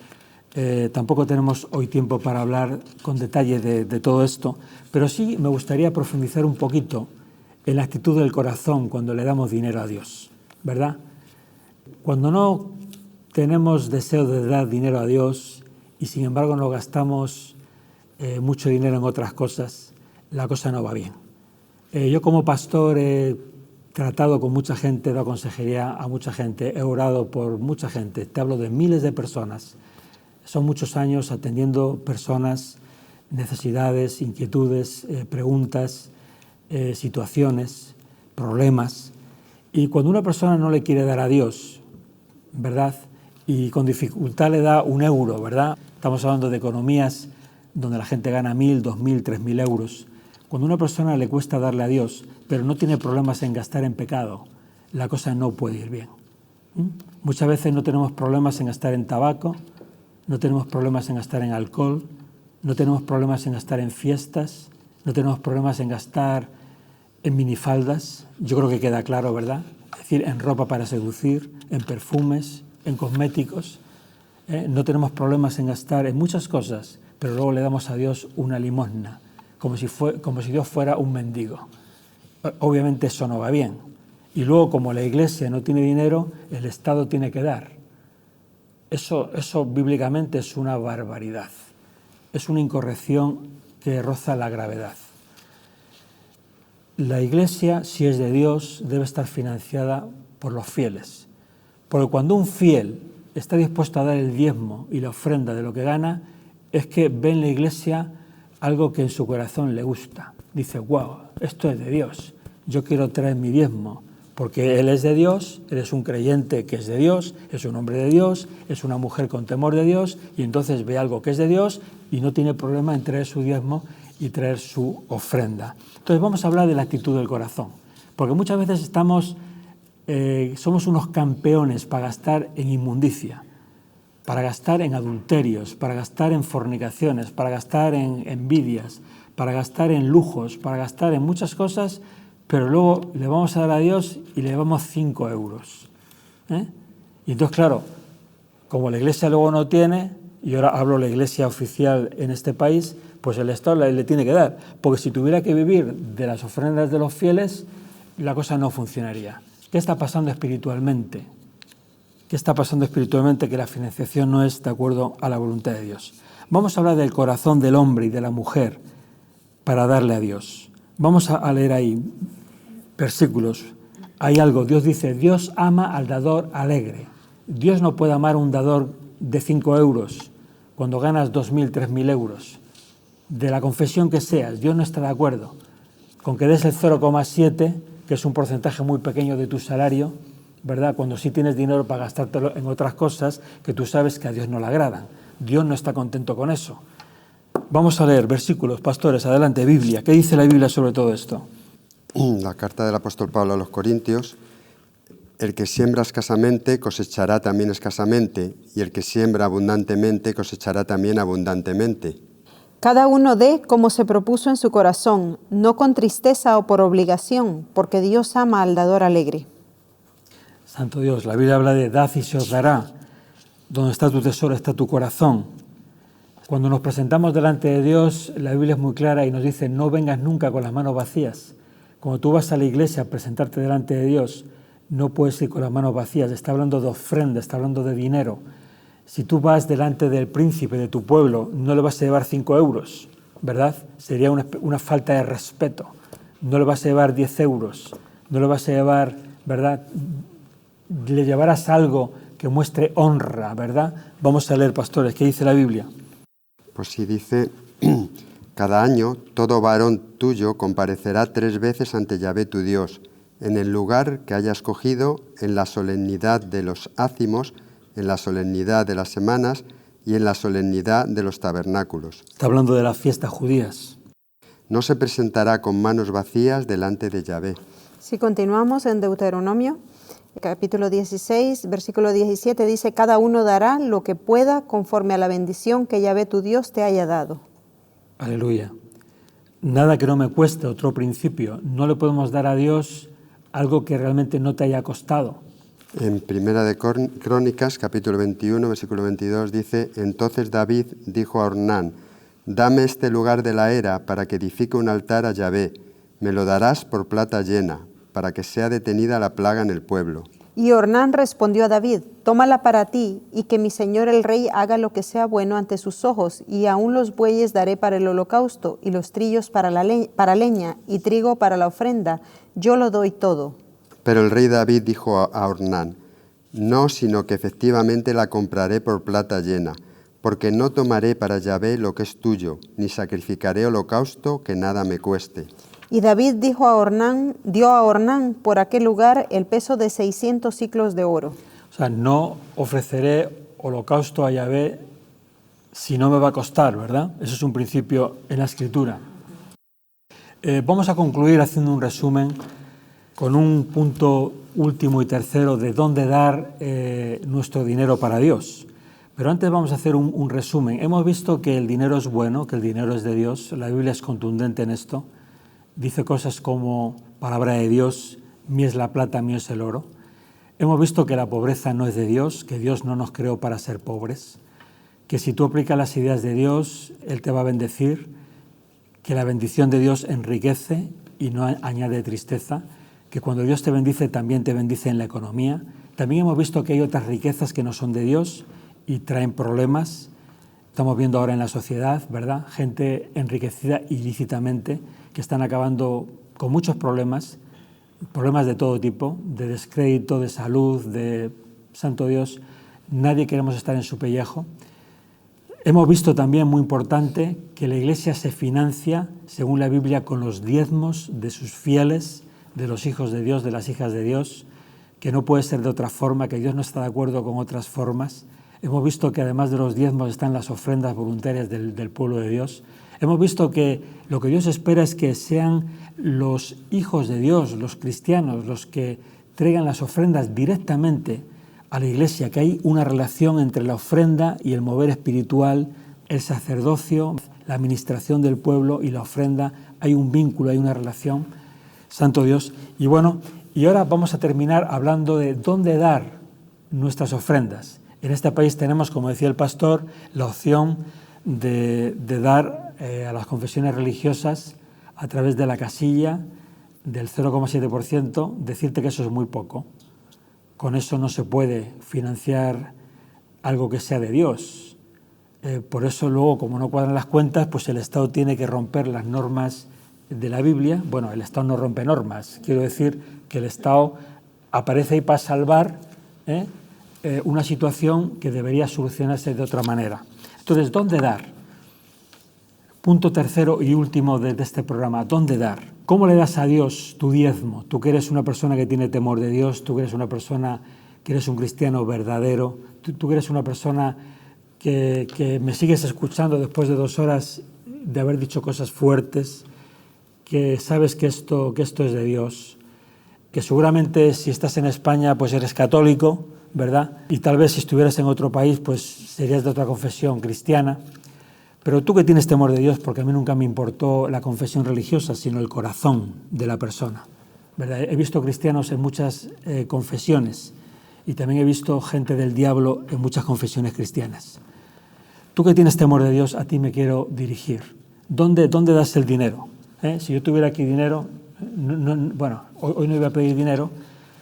Speaker 2: Tampoco tenemos hoy tiempo para hablar con detalle de todo esto, pero sí me gustaría profundizar un poquito en la actitud del corazón cuando le damos dinero a Dios, ¿verdad? Cuando no tenemos deseo de dar dinero a Dios y sin embargo nos gastamos mucho dinero en otras cosas, la cosa no va bien. Yo como pastor he tratado con mucha gente, he dado consejería a mucha gente, he orado por mucha gente, te hablo de miles de personas. Son muchos años atendiendo personas, necesidades, inquietudes, preguntas, situaciones, problemas. Y cuando una persona no le quiere dar a Dios, ¿verdad? Y con dificultad le da 1 euro, ¿verdad? Estamos hablando de economías donde la gente gana 1.000, 2.000, 3.000 euros. Cuando a una persona le cuesta darle a Dios, pero no tiene problemas en gastar en pecado, la cosa no puede ir bien. Muchas veces no tenemos problemas en gastar en tabaco, no tenemos problemas en gastar en alcohol, no tenemos problemas en gastar en fiestas, no tenemos problemas en gastar en minifaldas, yo creo que queda claro, ¿verdad? Es decir, en ropa para seducir, en perfumes, en cosméticos. No tenemos problemas en gastar en muchas cosas, pero luego le damos a Dios una limosna, como si Dios fuera un mendigo. Obviamente eso no va bien. Y luego, como la iglesia no tiene dinero, el Estado tiene que dar. Eso bíblicamente es una barbaridad, es una incorrección que roza la gravedad. La iglesia, si es de Dios, debe estar financiada por los fieles, porque cuando un fiel está dispuesto a dar el diezmo y la ofrenda de lo que gana, es que ve en la iglesia algo que en su corazón le gusta. Dice, wow, esto es de Dios, yo quiero traer mi diezmo, porque Él es de Dios, eres un creyente que es de Dios, es un hombre de Dios, es una mujer con temor de Dios, y entonces ve algo que es de Dios y no tiene problema en traer su diezmo y traer su ofrenda. Entonces vamos a hablar de la actitud del corazón, porque muchas veces somos unos campeones para gastar en inmundicia, para gastar en adulterios, para gastar en fornicaciones, para gastar en envidias, para gastar en lujos, para gastar en muchas cosas, pero luego le vamos a dar a Dios y le damos 5 euros. Y entonces, claro, como la iglesia luego no tiene, y ahora hablo de la iglesia oficial en este país, pues el Estado le tiene que dar, porque si tuviera que vivir de las ofrendas de los fieles, la cosa no funcionaría. ¿Qué está pasando espiritualmente? ¿Qué está pasando espiritualmente? Que la financiación no es de acuerdo a la voluntad de Dios. Vamos a hablar del corazón del hombre y de la mujer para darle a Dios. Vamos a leer ahí versículos. Hay algo, Dios dice, Dios ama al dador alegre. Dios no puede amar a un dador de 5 euros cuando ganas 2.000, 3.000 euros. De la confesión que seas, Dios no está de acuerdo con que des el 0,7, que es un porcentaje muy pequeño de tu salario, ¿verdad? Cuando sí tienes dinero para gastártelo en otras cosas que tú sabes que a Dios no le agradan. Dios no está contento con eso. Vamos a leer versículos, pastores, adelante, Biblia. ¿Qué dice la Biblia sobre todo esto?
Speaker 3: La carta del apóstol Pablo a los Corintios: el que siembra escasamente cosechará también escasamente, y el que siembra abundantemente cosechará también abundantemente.
Speaker 1: Cada uno dé como se propuso en su corazón, no con tristeza o por obligación, porque Dios ama al dador alegre.
Speaker 2: Santo Dios, la Biblia habla de dad y se os dará. Donde está tu tesoro está tu corazón. Cuando nos presentamos delante de Dios, la Biblia es muy clara y nos dice, no vengas nunca con las manos vacías. Cuando tú vas a la iglesia a presentarte delante de Dios, no puedes ir con las manos vacías. Está hablando de ofrenda, está hablando de dinero. Si tú vas delante del príncipe de tu pueblo, no le vas a llevar 5 euros, ¿verdad? Sería una falta de respeto. No le vas a llevar 10 euros, no le vas a llevar, ¿verdad? Le llevarás algo que muestre honra, ¿verdad? Vamos a leer, pastores, ¿qué dice la Biblia?
Speaker 3: Pues sí, dice, cada año todo varón tuyo comparecerá 3 veces ante Yahvé tu Dios, en el lugar que haya escogido, en la solemnidad de los ácimos, en la solemnidad de las semanas y en la solemnidad de los tabernáculos.
Speaker 2: Está hablando de las fiestas judías.
Speaker 3: No se presentará con manos vacías delante de Yahvé.
Speaker 1: Si continuamos en Deuteronomio, capítulo 16, versículo 17, dice, cada uno dará lo que pueda conforme a la bendición que Yahvé tu Dios te haya dado.
Speaker 2: Aleluya. Nada que no me cueste, otro principio. No le podemos dar a Dios algo que realmente no te haya costado.
Speaker 3: En Primera de Crónicas, capítulo 21, versículo 22, dice, entonces David dijo a Ornán, dame este lugar de la era para que edifique un altar a Yahvé. Me lo darás por plata llena, para que sea detenida la plaga en el pueblo.
Speaker 1: Y Ornán respondió a David, tómala para ti, y que mi señor el rey haga lo que sea bueno ante sus ojos, y aún los bueyes daré para el holocausto, y los trillos para leña, y trigo para la ofrenda. Yo lo doy todo.
Speaker 3: Pero el rey David dijo a Ornán, no, sino que efectivamente la compraré por plata llena, porque no tomaré para Yahvé lo que es tuyo, ni sacrificaré holocausto que nada me cueste.
Speaker 1: Y David dio a Ornán por aquel lugar el peso de 600 siclos de oro.
Speaker 2: O sea, no ofreceré holocausto a Yahvé si no me va a costar, ¿verdad? Eso es un principio en la Escritura. Vamos a concluir haciendo un resumen con un punto último y tercero de dónde dar nuestro dinero para Dios. Pero antes vamos a hacer un resumen. Hemos visto que el dinero es bueno, que el dinero es de Dios. La Biblia es contundente en esto. Dice cosas como, palabra de Dios, mío es la plata, mío es el oro. Hemos visto que la pobreza no es de Dios, que Dios no nos creó para ser pobres, que si tú aplicas las ideas de Dios, Él te va a bendecir, que la bendición de Dios enriquece y no añade tristeza, que cuando Dios te bendice también te bendice en la economía. También hemos visto que hay otras riquezas que no son de Dios y traen problemas. Estamos viendo ahora en la sociedad, ¿verdad? Gente enriquecida ilícitamente que están acabando con muchos problemas de todo tipo, de descrédito, de salud, de santo Dios. Nadie queremos estar en su pellejo. Hemos visto también, muy importante, que la Iglesia se financia, según la Biblia, con los diezmos de sus fieles, de los hijos de Dios, de las hijas de Dios, que no puede ser de otra forma, que Dios no está de acuerdo con otras formas. Hemos visto que además de los diezmos están las ofrendas voluntarias del pueblo de Dios. Hemos visto que lo que Dios espera es que sean los hijos de Dios, los cristianos, los que traigan las ofrendas directamente a la Iglesia, que hay una relación entre la ofrenda y el mover espiritual, el sacerdocio, la administración del pueblo y la ofrenda. Hay un vínculo, hay una relación. Santo Dios. Y bueno, y ahora vamos a terminar hablando de dónde dar nuestras ofrendas. En este país tenemos, como decía el pastor, la opción de dar a las confesiones religiosas a través de la casilla del 0,7%, decirte que eso es muy poco. Con eso no se puede financiar algo que sea de Dios. Por eso luego, como no cuadran las cuentas, pues el Estado tiene que romper las normas de la Biblia. Bueno, el Estado no rompe normas. Quiero decir que el Estado aparece ahí para salvar una situación que debería solucionarse de otra manera. Entonces, ¿dónde dar? Punto tercero y último de este programa, ¿dónde dar? ¿Cómo le das a Dios tu diezmo? Tú que eres una persona que tiene temor de Dios, tú que eres una persona que eres un cristiano verdadero, tú que eres una persona que me sigues escuchando después de 2 horas de haber dicho cosas fuertes, que sabes que esto es de Dios, que seguramente si estás en España pues eres católico, ¿verdad? Y tal vez si estuvieras en otro país pues serías de otra confesión cristiana. Pero tú que tienes temor de Dios, porque a mí nunca me importó la confesión religiosa, sino el corazón de la persona, ¿verdad? He visto cristianos en muchas confesiones y también he visto gente del diablo en muchas confesiones cristianas. Tú que tienes temor de Dios, a ti me quiero dirigir. ¿Dónde das el dinero? Si yo tuviera aquí dinero, bueno, hoy no iba a pedir dinero,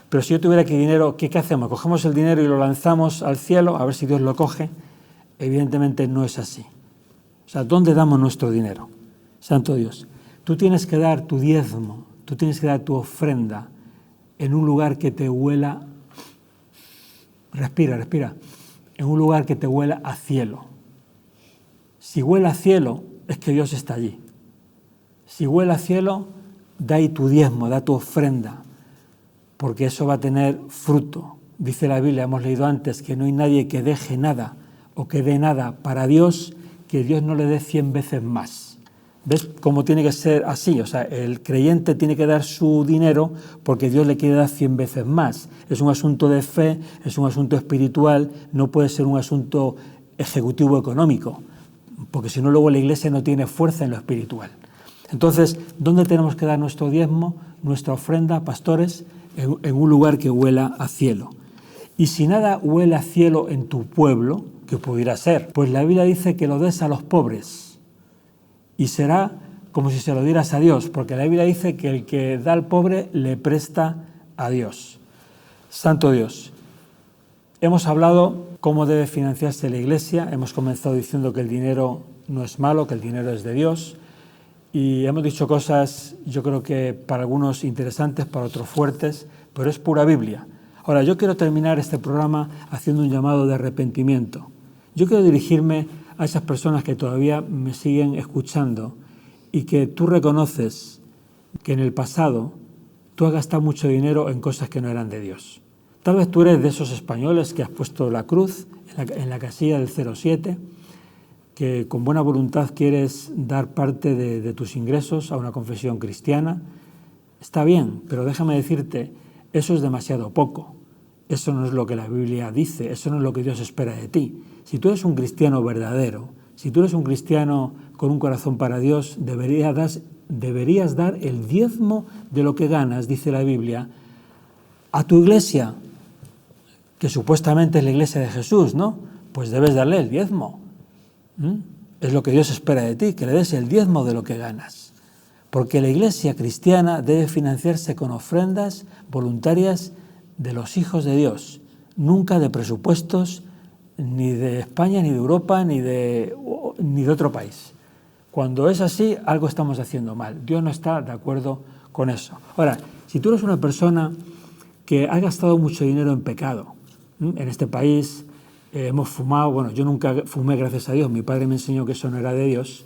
Speaker 2: Pero si yo tuviera aquí dinero, ¿qué hacemos? ¿Cogemos el dinero y lo lanzamos al cielo a ver si Dios lo coge? Evidentemente no es así. O sea, ¿dónde damos nuestro dinero? Santo Dios, tú tienes que dar tu diezmo, tú tienes que dar tu ofrenda en un lugar que te huela, respira, en un lugar que te huela a cielo. Si huele a cielo, es que Dios está allí. Si huele a cielo, da ahí tu diezmo, da tu ofrenda, porque eso va a tener fruto. Dice la Biblia, hemos leído antes, que no hay nadie que deje nada o que dé nada para Dios, que Dios no le dé 100 veces más. ¿Ves cómo tiene que ser así? O sea, el creyente tiene que dar su dinero porque Dios le quiere dar 100 veces más. Es un asunto de fe, es un asunto espiritual, no puede ser un asunto ejecutivo económico, porque si no luego la Iglesia no tiene fuerza en lo espiritual. Entonces, ¿dónde tenemos que dar nuestro diezmo, nuestra ofrenda, pastores? En un lugar que huela a cielo. Y si nada huele a cielo en tu pueblo, que pudiera ser, pues la Biblia dice que lo des a los pobres. Y será como si se lo dieras a Dios, porque la Biblia dice que el que da al pobre le presta a Dios. Santo Dios, hemos hablado cómo debe financiarse la Iglesia, hemos comenzado diciendo que el dinero no es malo, que el dinero es de Dios, y hemos dicho cosas, yo creo que para algunos interesantes, para otros fuertes, pero es pura Biblia. Ahora, yo quiero terminar este programa haciendo un llamado de arrepentimiento. Yo quiero dirigirme a esas personas que todavía me siguen escuchando y que tú reconoces que en el pasado tú has gastado mucho dinero en cosas que no eran de Dios. Tal vez tú eres de esos españoles que has puesto la cruz en la casilla del 07, que con buena voluntad quieres dar parte de tus ingresos a una confesión cristiana. Está bien, pero déjame decirte, eso es demasiado poco. Eso no es lo que la Biblia dice, eso no es lo que Dios espera de ti. Si tú eres un cristiano verdadero, si tú eres un cristiano con un corazón para Dios, deberías dar el diezmo de lo que ganas, dice la Biblia, a tu iglesia, que supuestamente es la iglesia de Jesús, ¿no? Pues debes darle el diezmo. Es lo que Dios espera de ti, que le des el diezmo de lo que ganas. Porque la iglesia cristiana debe financiarse con ofrendas voluntarias de los hijos de Dios, nunca de presupuestos ni de España, ni de Europa, ni de otro país. Cuando es así, algo estamos haciendo mal. Dios no está de acuerdo con eso. Ahora, si tú eres una persona que ha gastado mucho dinero en pecado, en este país hemos fumado, bueno, yo nunca fumé, gracias a Dios, mi padre me enseñó que eso no era de Dios.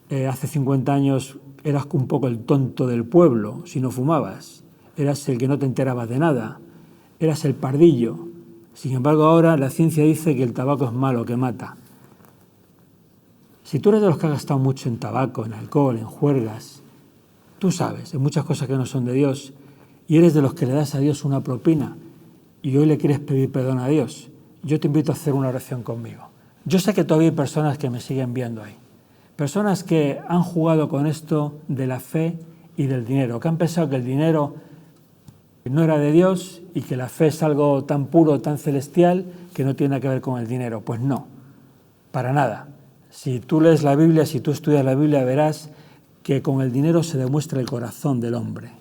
Speaker 2: Hace 50 años eras un poco el tonto del pueblo si no fumabas, eras el que no te enterabas de nada, eras el pardillo. Sin embargo, ahora la ciencia dice que el tabaco es malo, que mata. Si tú eres de los que has gastado mucho en tabaco, en alcohol, en juergas, tú sabes, en muchas cosas que no son de Dios, y eres de los que le das a Dios una propina y hoy le quieres pedir perdón a Dios, yo te invito a hacer una oración conmigo. Yo sé que todavía hay personas que me siguen viendo ahí, personas que han jugado con esto de la fe y del dinero, que han pensado que el dinero no era de Dios y que la fe es algo tan puro, tan celestial, que no tiene nada que ver con el dinero. Pues no, para nada. Si tú lees la Biblia, si tú estudias la Biblia, verás que con el dinero se demuestra el corazón del hombre.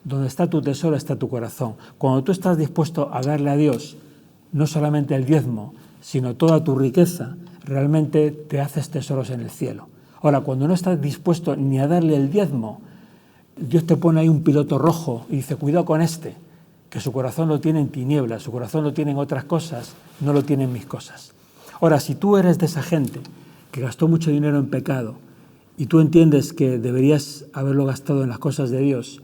Speaker 2: Donde está tu tesoro está tu corazón. Cuando tú estás dispuesto a darle a Dios no solamente el diezmo, sino toda tu riqueza, realmente te haces tesoros en el cielo. Ahora, cuando no estás dispuesto ni a darle el diezmo, Dios te pone ahí un piloto rojo y dice, cuidado con este, que su corazón lo tiene en tinieblas, su corazón lo tiene en otras cosas, no lo tiene en mis cosas. Ahora, si tú eres de esa gente que gastó mucho dinero en pecado y tú entiendes que deberías haberlo gastado en las cosas de Dios,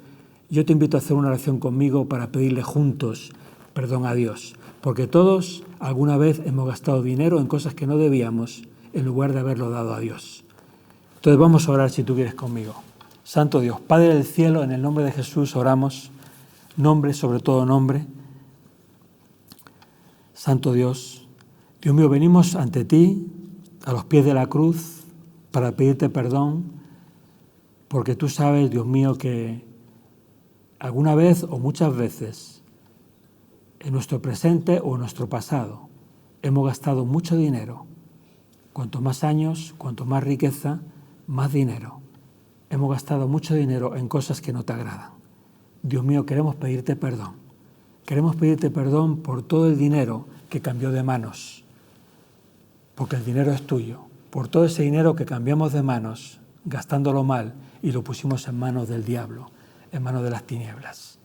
Speaker 2: yo te invito a hacer una oración conmigo para pedirle juntos perdón a Dios, porque todos alguna vez hemos gastado dinero en cosas que no debíamos en lugar de haberlo dado a Dios. Entonces vamos a orar si tú quieres conmigo. Santo Dios, Padre del cielo, en el nombre de Jesús oramos, nombre sobre todo nombre. Santo Dios, Dios mío, venimos ante ti, a los pies de la cruz, para pedirte perdón, porque tú sabes, Dios mío, que alguna vez o muchas veces, en nuestro presente o en nuestro pasado, hemos gastado mucho dinero. Cuanto más años, cuanto más riqueza, más dinero. Hemos gastado mucho dinero en cosas que no te agradan. Dios mío, queremos pedirte perdón. Queremos pedirte perdón por todo el dinero que cambió de manos, porque el dinero es tuyo, por todo ese dinero que cambiamos de manos, gastándolo mal y lo pusimos en manos del diablo, en manos de las tinieblas.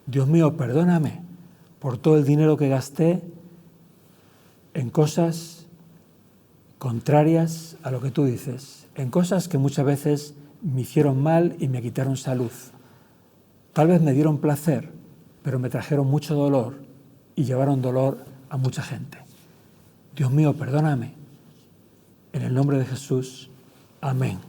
Speaker 2: Dios mío, perdóname por todo el dinero que gasté en cosas contrarias a lo que tú dices, en cosas que muchas veces me hicieron mal y me quitaron salud. Tal vez me dieron placer, pero me trajeron mucho dolor y llevaron dolor a mucha gente. Dios mío, perdóname. En el nombre de Jesús, amén.